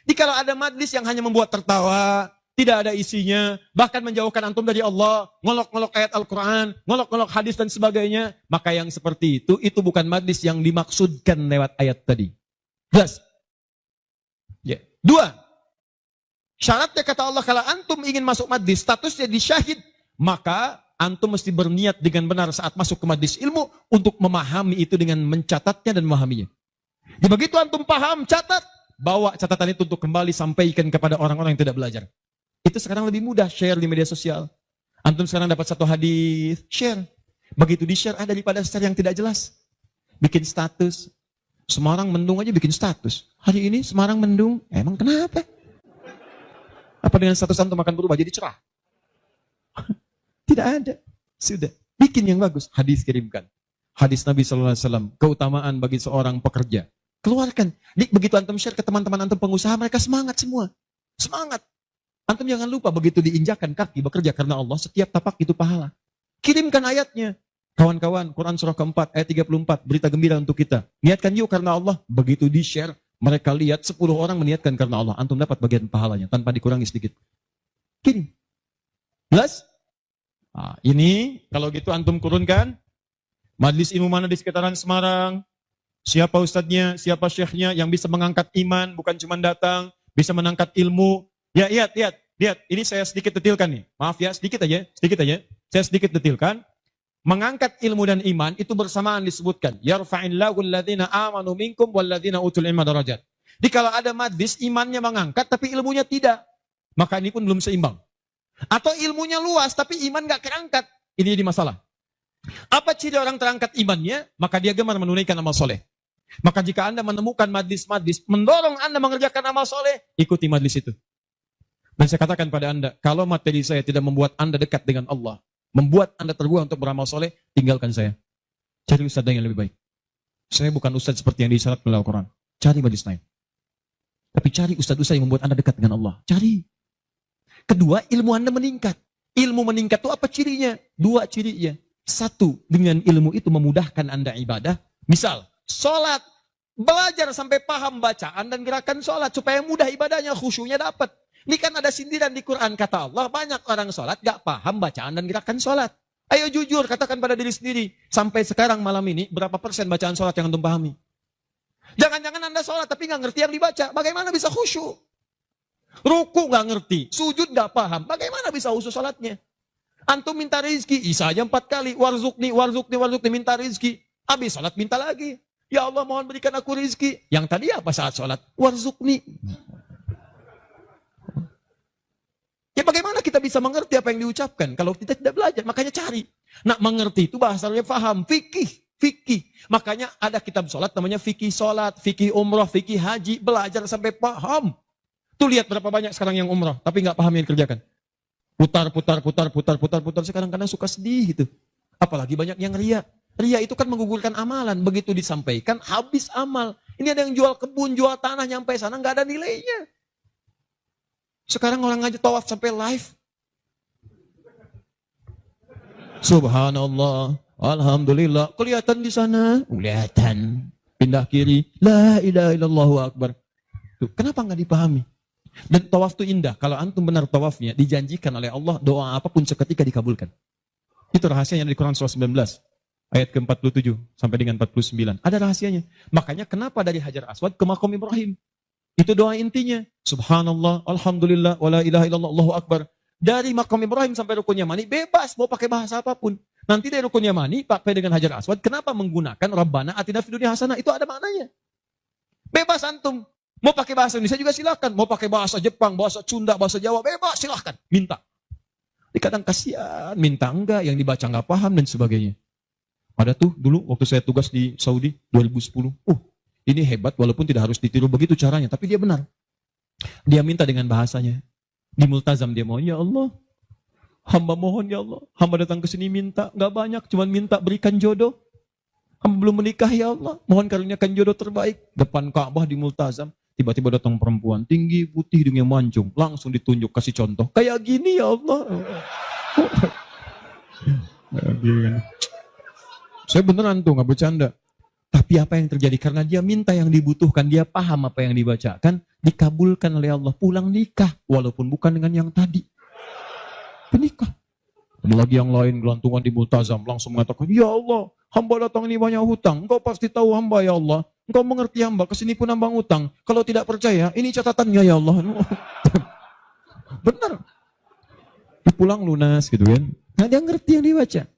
Jadi kalau ada majlis yang hanya membuat tertawa, tidak ada isinya, bahkan menjauhkan antum dari Allah, ngolok-ngolok ayat Al-Quran, ngolok-ngolok hadis dan sebagainya, maka yang seperti itu bukan majlis yang dimaksudkan lewat ayat tadi. Jelas? Ya. 2. Syaratnya kata Allah, kalau antum ingin masuk majlis, statusnya di syahid, maka antum mesti berniat dengan benar saat masuk ke majlis ilmu untuk memahami itu dengan mencatatnya dan memahaminya. Jadi begitu antum paham, catat, bawa catatan itu untuk kembali sampaikan kepada orang-orang yang tidak belajar. Itu sekarang lebih mudah, share di media sosial. Antum sekarang dapat satu hadis, share. Begitu di-share ada daripada share yang tidak jelas. Bikin status. Semarang mendung aja bikin status. Hari ini Semarang mendung, emang kenapa? Apa dengan status antum akan berubah jadi cerah? Tidak ada. Sudah. Bikin yang bagus. Hadis kirimkan. Hadis Nabi SAW. Keutamaan bagi seorang pekerja. Keluarkan. Begitu antum share ke teman-teman antum pengusaha, mereka semangat semua. Semangat. Antum jangan lupa begitu diinjakan kaki bekerja karena Allah, setiap tapak itu pahala. Kirimkan ayatnya. Kawan-kawan, Quran surah keempat, ayat 34, berita gembira untuk kita. Niatkan yuk karena Allah. Begitu di-share, mereka lihat 10 orang meniatkan karena Allah. Antum dapat bagian pahalanya, tanpa dikurangi sedikit. Kirim. Jelas? Nah, ini, kalau gitu antum kurunkan. Majlis ilmu mana di sekitaran Semarang? Siapa ustadznya, siapa syekhnya yang bisa mengangkat iman, bukan cuma datang, bisa menangkat ilmu. Ya, lihat. Ini saya sedikit detilkan nih. Maaf ya, sedikit aja. Saya sedikit detilkan. Mengangkat ilmu dan iman itu bersamaan disebutkan. Yarfa'illahu alladhina amanu minkum walladhina utul ilma darajat. Jadi kalau ada majlis imannya mengangkat tapi ilmunya tidak, maka ini pun belum seimbang. Atau ilmunya luas tapi iman gak kerangkat. Ini jadi masalah. Apa ciri orang terangkat imannya? Maka dia gemar menunaikan amal soleh. Maka jika Anda menemukan majlis-majlis mendorong Anda mengerjakan amal soleh, ikuti majlis itu. Dan saya katakan pada Anda, kalau materi saya tidak membuat Anda dekat dengan Allah, membuat Anda terbuka untuk beramal soleh, tinggalkan saya. Cari ustadz yang lebih baik. Saya bukan ustadz seperti yang disyarat oleh Al-Quran. Cari majlis lain. Tapi cari ustadz-ustadz yang membuat Anda dekat dengan Allah. Cari. Kedua, ilmu Anda meningkat. Ilmu meningkat itu apa cirinya? 2 cirinya. 1, dengan ilmu itu memudahkan Anda ibadah. Misal, sholat. Belajar sampai paham bacaan dan gerakan sholat. Supaya mudah ibadahnya, khusyunya dapat. Ini kan ada sindiran di Quran, kata Allah, banyak orang sholat gak paham bacaan dan gerakan sholat. Ayo jujur, katakan pada diri sendiri. Sampai sekarang malam ini, berapa persen bacaan sholat yang antum pahami? Jangan-jangan Anda sholat tapi gak ngerti yang dibaca. Bagaimana bisa khusyuk? Ruku gak ngerti, sujud gak paham. Bagaimana bisa khusyuk sholatnya? Antum minta rezeki, isa aja 4 kali. Warzukni, minta rezeki. Habis sholat minta lagi. Ya Allah mohon berikan aku rezeki. Yang tadi apa saat sholat? Warzukni. Ya bagaimana kita bisa mengerti apa yang diucapkan kalau kita tidak belajar? Makanya cari. Nah mengerti itu bahasanya paham. Fikih. Makanya ada kitab sholat namanya fikih sholat, fikih umrah, fikih haji. Belajar sampai paham. Tuh lihat berapa banyak sekarang yang umrah. Tapi nggak paham yang dikerjakan. Putar. Sekarang kadang suka sedih gitu. Apalagi banyak yang ria. Ria itu kan menggugurkan amalan. Begitu disampaikan habis amal. Ini ada yang jual kebun, jual tanah. Nyampe sana nggak ada nilainya. Sekarang orang aja tawaf sampai live. Subhanallah, alhamdulillah. Kelihatan di sana, kelihatan. Pindah kiri, la ilaha illallah akbar. Tuh, kenapa nggak dipahami? Dan tawaf itu indah. Kalau antum benar tawafnya, dijanjikan oleh Allah doa apapun seketika dikabulkan. Itu rahasianya di Quran surah 19 ayat ke-47 sampai dengan 49. Ada rahasianya. Makanya kenapa dari Hajar Aswad ke Maqam Ibrahim? Itu doa intinya. Subhanallah, alhamdulillah, wala ilaha illallah, Allahu akbar. Dari Maqam Ibrahim sampai Rukun Yamani, bebas mau pakai bahasa apapun. Nanti dari Rukun Yamani, pakai dengan Hajar Aswad, kenapa menggunakan Rabbana atina fid dunya hasanah? Itu ada maknanya. Bebas antum. Mau pakai bahasa Indonesia juga silakan. Mau pakai bahasa Jepang, bahasa Sunda, bahasa Jawa, bebas silahkan. Minta. Kadang kasihan, minta enggak, yang dibaca enggak paham dan sebagainya. Ada tuh dulu waktu saya tugas di Saudi 2010. Ini hebat walaupun tidak harus ditiru begitu caranya. Tapi dia benar. Dia minta dengan bahasanya. Di multazam dia mohon, ya Allah. Hamba mohon ya Allah. Hamba datang ke sini minta. Gak banyak, cuma minta berikan jodoh. Hamba belum menikah ya Allah. Mohon karuniakan jodoh terbaik. Depan Ka'bah di multazam. Tiba-tiba datang perempuan. Tinggi, putih, hidungnya mancung. Langsung ditunjuk, kasih contoh. Kayak gini ya Allah. Saya beneran tuh, gak bercanda. Tapi apa yang terjadi? Karena dia minta yang dibutuhkan, dia paham apa yang dibacakan, dikabulkan oleh Allah, pulang nikah, walaupun bukan dengan yang tadi. Menikah. Ada lagi yang lain, gelantungan di multazam, langsung mengatakan, ya Allah, hamba datang ini banyak hutang, engkau pasti tahu hamba ya Allah, engkau mengerti hamba, kesini pun hamba ngutang, kalau tidak percaya, ini catatannya ya Allah. Benar. Pulang lunas gitu kan. Nah dia ngerti yang dibaca.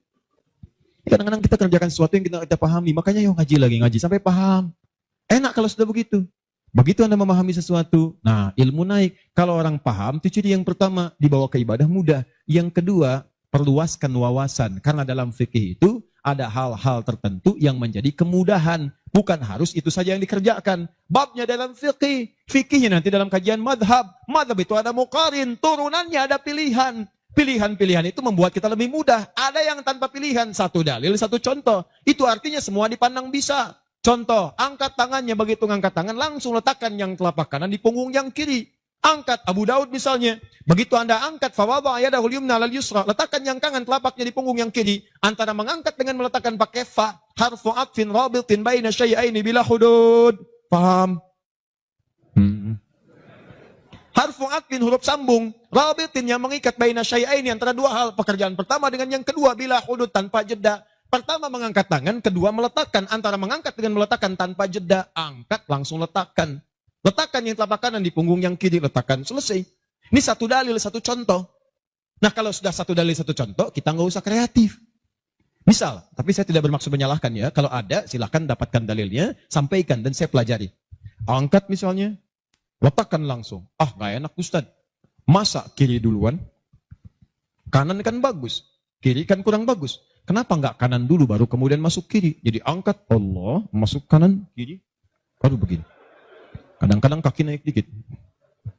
Kadang-kadang kita kerjakan sesuatu yang kita pahami, makanya yuk ngaji sampai paham. Enak kalau sudah begitu. Begitu Anda memahami sesuatu, nah ilmu naik. Kalau orang paham, itu ciri yang pertama, dibawa ke ibadah mudah. Yang kedua, perluaskan wawasan. Karena dalam fikih itu, ada hal-hal tertentu yang menjadi kemudahan. Bukan harus itu saja yang dikerjakan. Babnya dalam fikih. Fikihnya nanti dalam kajian madhab. Madhab itu ada muqarin, turunannya ada pilihan. Pilihan-pilihan itu membuat kita lebih mudah. Ada yang tanpa pilihan, satu dalil, satu contoh. Itu artinya semua dipandang bisa. Contoh, angkat tangannya, begitu ngangkat tangan, langsung letakkan yang telapak kanan di punggung yang kiri. Angkat, Abu Daud misalnya. Begitu Anda angkat, fawadha yadahul yumna lal yusra, letakkan yang kanan telapaknya di punggung yang kiri. Antara mengangkat dengan meletakkan pakai fa, harfu atfin rabitin baina syai'aini bila hudud. Paham? Harfu atfin huruf sambung, rabitin yang mengikat baina syai'aini antara dua hal. Pekerjaan pertama dengan yang kedua bila hudud tanpa jeda. Pertama mengangkat tangan, kedua meletakkan. Antara mengangkat dengan meletakkan tanpa jeda, angkat langsung letakkan. Letakkan yang telapak kanan di punggung yang kiri, letakkan, selesai. Ini satu dalil, satu contoh. Nah kalau sudah satu dalil, satu contoh, kita nggak usah kreatif. Misal, tapi saya tidak bermaksud menyalahkan ya. Kalau ada, silakan dapatkan dalilnya, sampaikan dan saya pelajari. Angkat misalnya, letakkan langsung. Ah, nggak enak Ustaz. Masa kiri duluan? Kanan kan bagus, kiri kan kurang bagus. Kenapa nggak kanan dulu baru kemudian masuk kiri? Jadi angkat Allah, masuk kanan, kiri, baru begini. Kadang-kadang kaki naik dikit.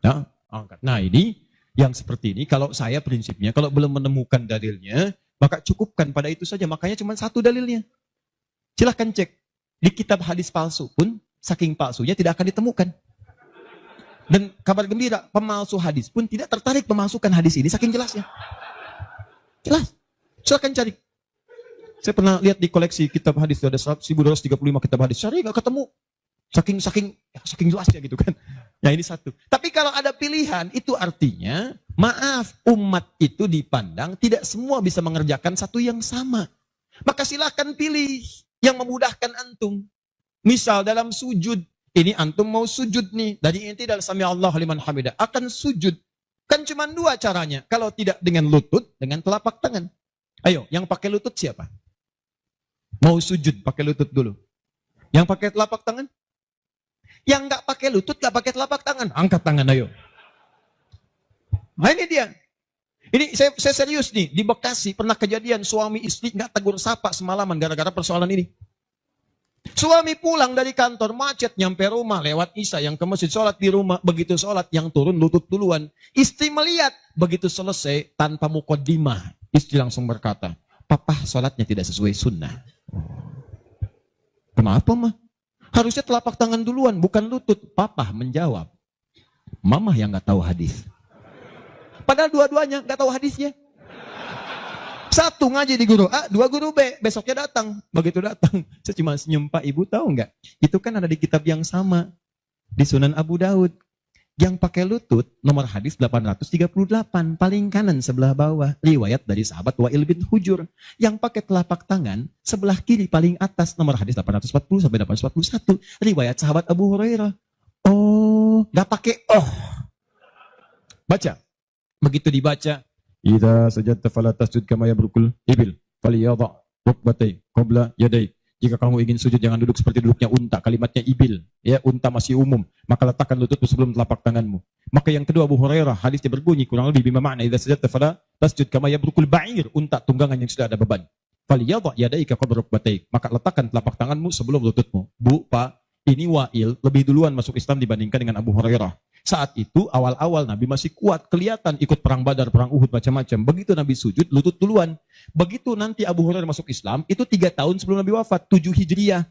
Nah, angkat. Nah ini, yang seperti ini, kalau saya prinsipnya, kalau belum menemukan dalilnya, maka cukupkan pada itu saja. Makanya cuma satu dalilnya. Silahkan cek. Di kitab hadis palsu pun, saking palsunya tidak akan ditemukan. Dan kabar gembira, pemalsu hadis pun tidak tertarik memasukkan hadis ini, saking jelasnya. Jelas. Silahkan cari. Saya pernah lihat di koleksi kitab hadis, ada 1235 kitab hadis. Cari nggak ketemu. Saking jelasnya gitu kan. Ya ini satu. Tapi kalau ada pilihan, itu artinya, maaf, umat itu dipandang tidak semua bisa mengerjakan satu yang sama. Maka silahkan pilih yang memudahkan antum. Misal dalam sujud, ini antum mau sujud nih, dari inti dalam sami Allah liman hamidah, akan sujud. Kan cuma dua caranya. Kalau tidak dengan lutut, dengan telapak tangan. Ayo, yang pakai lutut siapa? Mau sujud pakai lutut dulu. Yang pakai telapak tangan? Yang nggak pakai lutut, nggak pakai telapak tangan, angkat tangan ayo. Nah ini dia. Ini saya serius nih, di Bekasi pernah kejadian suami istri nggak tegur sapa semalaman gara-gara persoalan ini. Suami pulang dari kantor macet nyampe rumah lewat isya, yang ke masjid sholat di rumah, begitu sholat yang turun lutut duluan. Istri melihat, begitu selesai tanpa muqaddimah, istri langsung berkata, papa sholatnya tidak sesuai sunnah. Kenapa mah? Harusnya telapak tangan duluan, bukan lutut. Papa menjawab, mama yang nggak tahu hadis. Padahal dua-duanya nggak tahu hadisnya. Satu ngaji di guru A, dua guru B. Besoknya datang. Begitu datang, saya cuma senyum, Pak, Ibu tahu nggak? Itu kan ada di kitab yang sama. Di Sunan Abu Daud. Yang pakai lutut, nomor hadis 838. Paling kanan sebelah bawah. Riwayat dari sahabat Wa'il bin Hujur. Yang pakai telapak tangan, sebelah kiri paling atas. Nomor hadis 840 sampai 841. Riwayat sahabat Abu Hurairah. Oh, nggak pakai oh. Baca. Begitu dibaca, idza sajadta fala tasjud kama yabrukul ibil falyadha rukbatai qabla yadai. Jika kamu ingin sujud jangan duduk seperti duduknya unta. Kalimatnya ibil, ya, unta masih umum. Maka letakkan lututmu sebelum telapak tanganmu. Maka yang kedua Abu Hurairah, hadisnya berbunyi kurang lebih bima makna idza sajadta fala tasjud kama yabrukul ba'ir, unta tunggangan yang sudah ada beban. Falyadha yadaika qabla rukbatai. Maka letakkan telapak tanganmu sebelum lututmu. Bu, Pak, ini Wa'il lebih duluan masuk Islam dibandingkan dengan Abu Hurairah. Saat itu awal-awal Nabi masih kuat, kelihatan ikut perang Badar, perang Uhud, macam-macam. Begitu Nabi sujud, lutut duluan. Begitu nanti Abu Hurairah masuk Islam, itu 3 tahun sebelum Nabi wafat, 7 Hijriah.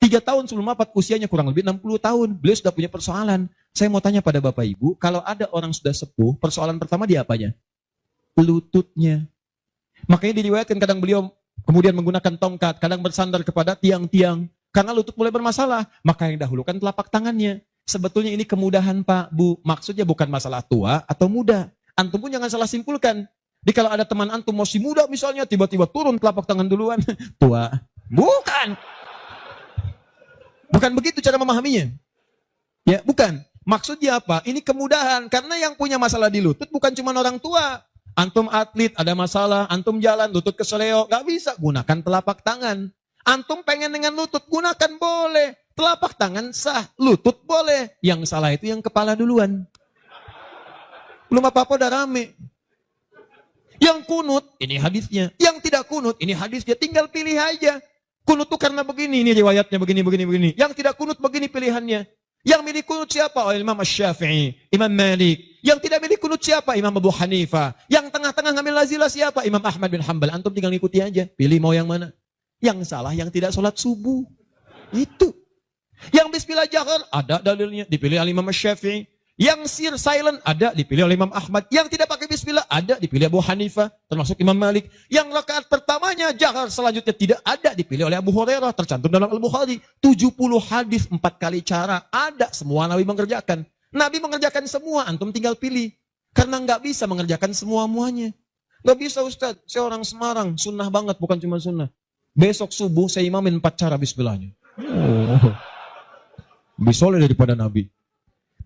3 tahun sebelum wafat, usianya kurang lebih 60 tahun. Beliau sudah punya persoalan. Saya mau tanya pada Bapak Ibu, kalau ada orang sudah sepuh, persoalan pertama dia apanya? Lututnya. Makanya diriwayatkan kadang beliau kemudian menggunakan tongkat, kadang bersandar kepada tiang-tiang. Karena lutut mulai bermasalah, maka yang dahulukan telapak tangannya. Sebetulnya ini kemudahan Pak, Bu. Maksudnya bukan masalah tua atau muda. Antum pun jangan salah simpulkan. Jadi kalau ada teman antum masih muda misalnya, tiba-tiba turun telapak tangan duluan. Tua. Bukan. Bukan begitu cara memahaminya. Ya, bukan. Maksudnya apa? Ini kemudahan. Karena yang punya masalah di lutut bukan cuma orang tua. Antum atlet, ada masalah. Antum jalan, lutut keseleo. Gak bisa. Gunakan telapak tangan. Antum pengen dengan lutut, gunakan boleh. Telapak tangan sah, lutut boleh. Yang salah itu yang kepala duluan. Belum apa-apa udah rame. Yang kunut, ini hadisnya. Yang tidak kunut, ini hadisnya. Tinggal pilih aja. Kunut tuh karena begini, ini riwayatnya begini. Yang tidak kunut begini pilihannya. Yang milih kunut siapa? Oh, Imam Syafi'i, Imam Malik. Yang tidak milih kunut siapa? Imam Abu Hanifah. Yang tengah-tengah ngambil lazilah siapa? Imam Ahmad bin Hanbal. Antum tinggal ikuti aja. Pilih mau yang mana. Yang salah yang tidak sholat subuh. Itu. Yang bismillah jahar, ada dalilnya. Dipilih oleh Imam Syafi'i. Yang sir silent ada dipilih oleh Imam Ahmad. Yang tidak pakai bismillah ada dipilih Abu Hanifah, termasuk Imam Malik. Yang rakaat pertamanya jahar, selanjutnya tidak ada dipilih oleh Abu Hurairah, tercantum dalam Al-Bukhari. 70 hadis 4 kali cara ada, semua Nabi mengerjakan. Nabi mengerjakan semua, antum tinggal pilih. Karena nggak bisa mengerjakan semua-muanya. Nggak bisa Ustaz, saya orang Semarang, sunnah banget bukan cuma sunnah. Besok subuh saya imamin 4 cara bismillahnya. Oh. Lebih soleh daripada Nabi.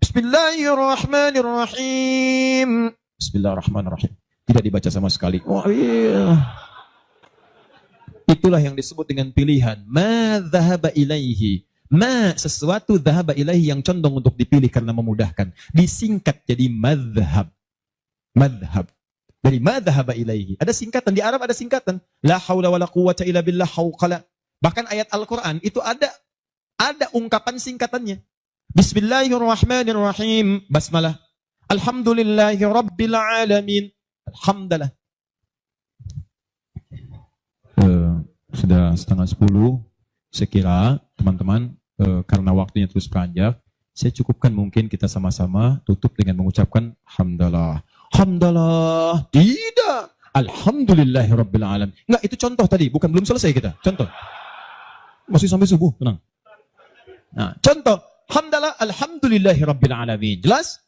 Bismillahirrahmanirrahim. Bismillahirrahmanirrahim. Tidak dibaca sama sekali. Oh iya. Itulah yang disebut dengan pilihan. Ma dhahaba ilaihi. Ma sesuatu dhahaba ilaihi yang condong untuk dipilih karena memudahkan. Disingkat jadi madhab. Madhab. Dari ma dhahaba ilaihi. Ada singkatan. Di Arab ada singkatan. La hawla wa la quwwata illa billah hawqala. Bahkan ayat Al-Quran itu ada ungkapan singkatannya. Bismillahirrahmanirrahim. Basmalah. Alhamdulillahi rabbil alamin. Alhamdulillah. Sudah 9:30. Saya kira teman-teman karena waktunya terus beranjak, saya cukupkan mungkin kita sama-sama tutup dengan mengucapkan hamdalah. Hamdalah. Tidak. Alhamdulillahi rabbil alamin. Enggak, itu contoh tadi, bukan belum selesai kita. Contoh. Masih sampai subuh, tenang. Nah, contoh. Hamdalah, alhamdulillahi rabbil alamin. Jelas?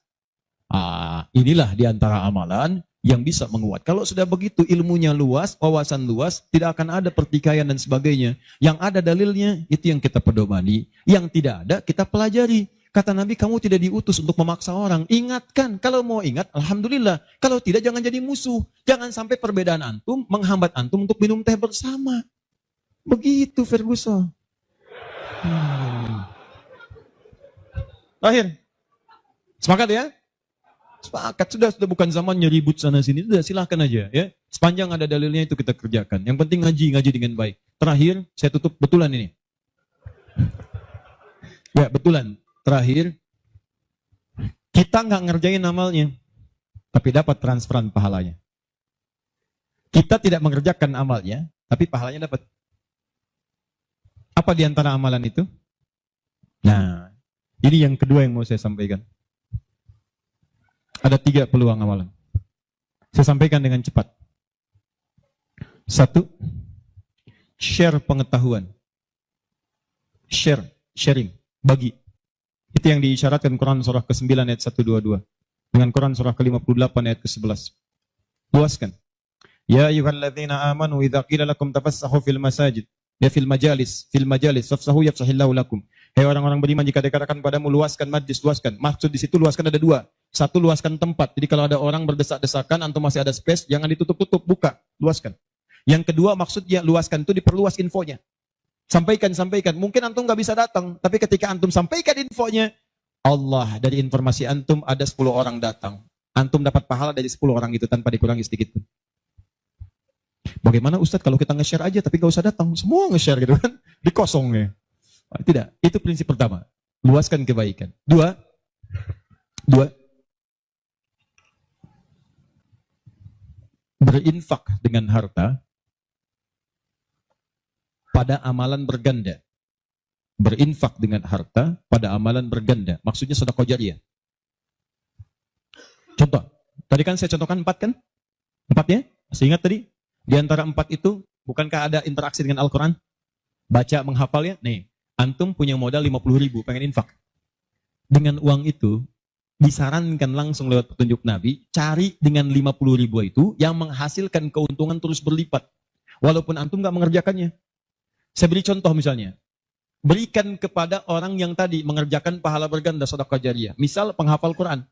Inilah diantara amalan yang bisa menguat. Kalau sudah begitu ilmunya luas, wawasan luas, tidak akan ada pertikaian dan sebagainya. Yang ada dalilnya, itu yang kita pedomani. Yang tidak ada, kita pelajari. Kata Nabi, kamu tidak diutus untuk memaksa orang. Ingatkan, kalau mau ingat, alhamdulillah. Kalau tidak, jangan jadi musuh. Jangan sampai perbedaan antum menghambat antum untuk minum teh bersama. Begitu Ferguson. Akhir. Sepakat ya? Sepakat. Sudah bukan zamannya ribut sana sini. Sudah silahkan aja ya. Sepanjang ada dalilnya itu kita kerjakan. Yang penting ngaji dengan baik. Terakhir, saya tutup betulan ini. Ya, betulan. Terakhir, kita nggak ngerjain amalnya, tapi dapat transferan pahalanya. Kita tidak mengerjakan amalnya, tapi pahalanya dapat. Apa di antara amalan itu? Nah, ini yang kedua yang mau saya sampaikan. Ada 3 peluang amalan. Saya sampaikan dengan cepat. 1, share pengetahuan. Sharing, bagi. Itu yang diisyaratkan Quran surah ke-9 ayat 122. Dengan Quran surah ke-58 ayat ke-11. Luaskan. Ya ayyuhalladzina amanu idza qila lakum tafassahu fil masajid. Ya fil majalis fafsahu yafsahillahu lakum. Hei orang-orang beriman, jika dikatakan padamu luaskan majlis, luaskan. Maksud di situ luaskan ada 2. 1, luaskan tempat. Jadi kalau ada orang berdesak-desakan, antum masih ada space, jangan ditutup-tutup, buka, luaskan. Yang kedua maksudnya luaskan itu diperluas infonya. Sampaikan. Mungkin antum nggak bisa datang, tapi ketika antum sampaikan infonya, Allah dari informasi antum ada 10 orang datang. Antum dapat pahala dari 10 orang itu tanpa dikurangi sedikit pun. Bagaimana Ustadz kalau kita nge-share aja tapi nggak usah datang, semua nge-share gitu kan, dikosongnya. Tidak, itu prinsip pertama. Luaskan kebaikan. 2, berinfak dengan harta pada amalan berganda. Berinfak dengan harta pada amalan berganda. Maksudnya sedekah jariyah. Contoh. Tadi kan saya contohkan 4 kan? 4 ya? Masih ingat tadi? Di antara 4 itu, bukankah ada interaksi dengan Al-Quran? Baca, menghafalnya? Nih. Antum punya modal 50.000, pengen infak. Dengan uang itu, disarankan langsung lewat petunjuk Nabi, cari dengan 50.000 itu yang menghasilkan keuntungan terus berlipat. Walaupun antum nggak mengerjakannya. Saya beri contoh misalnya. Berikan kepada orang yang tadi mengerjakan pahala berganda sedekah jariyah. Misal penghafal Quran.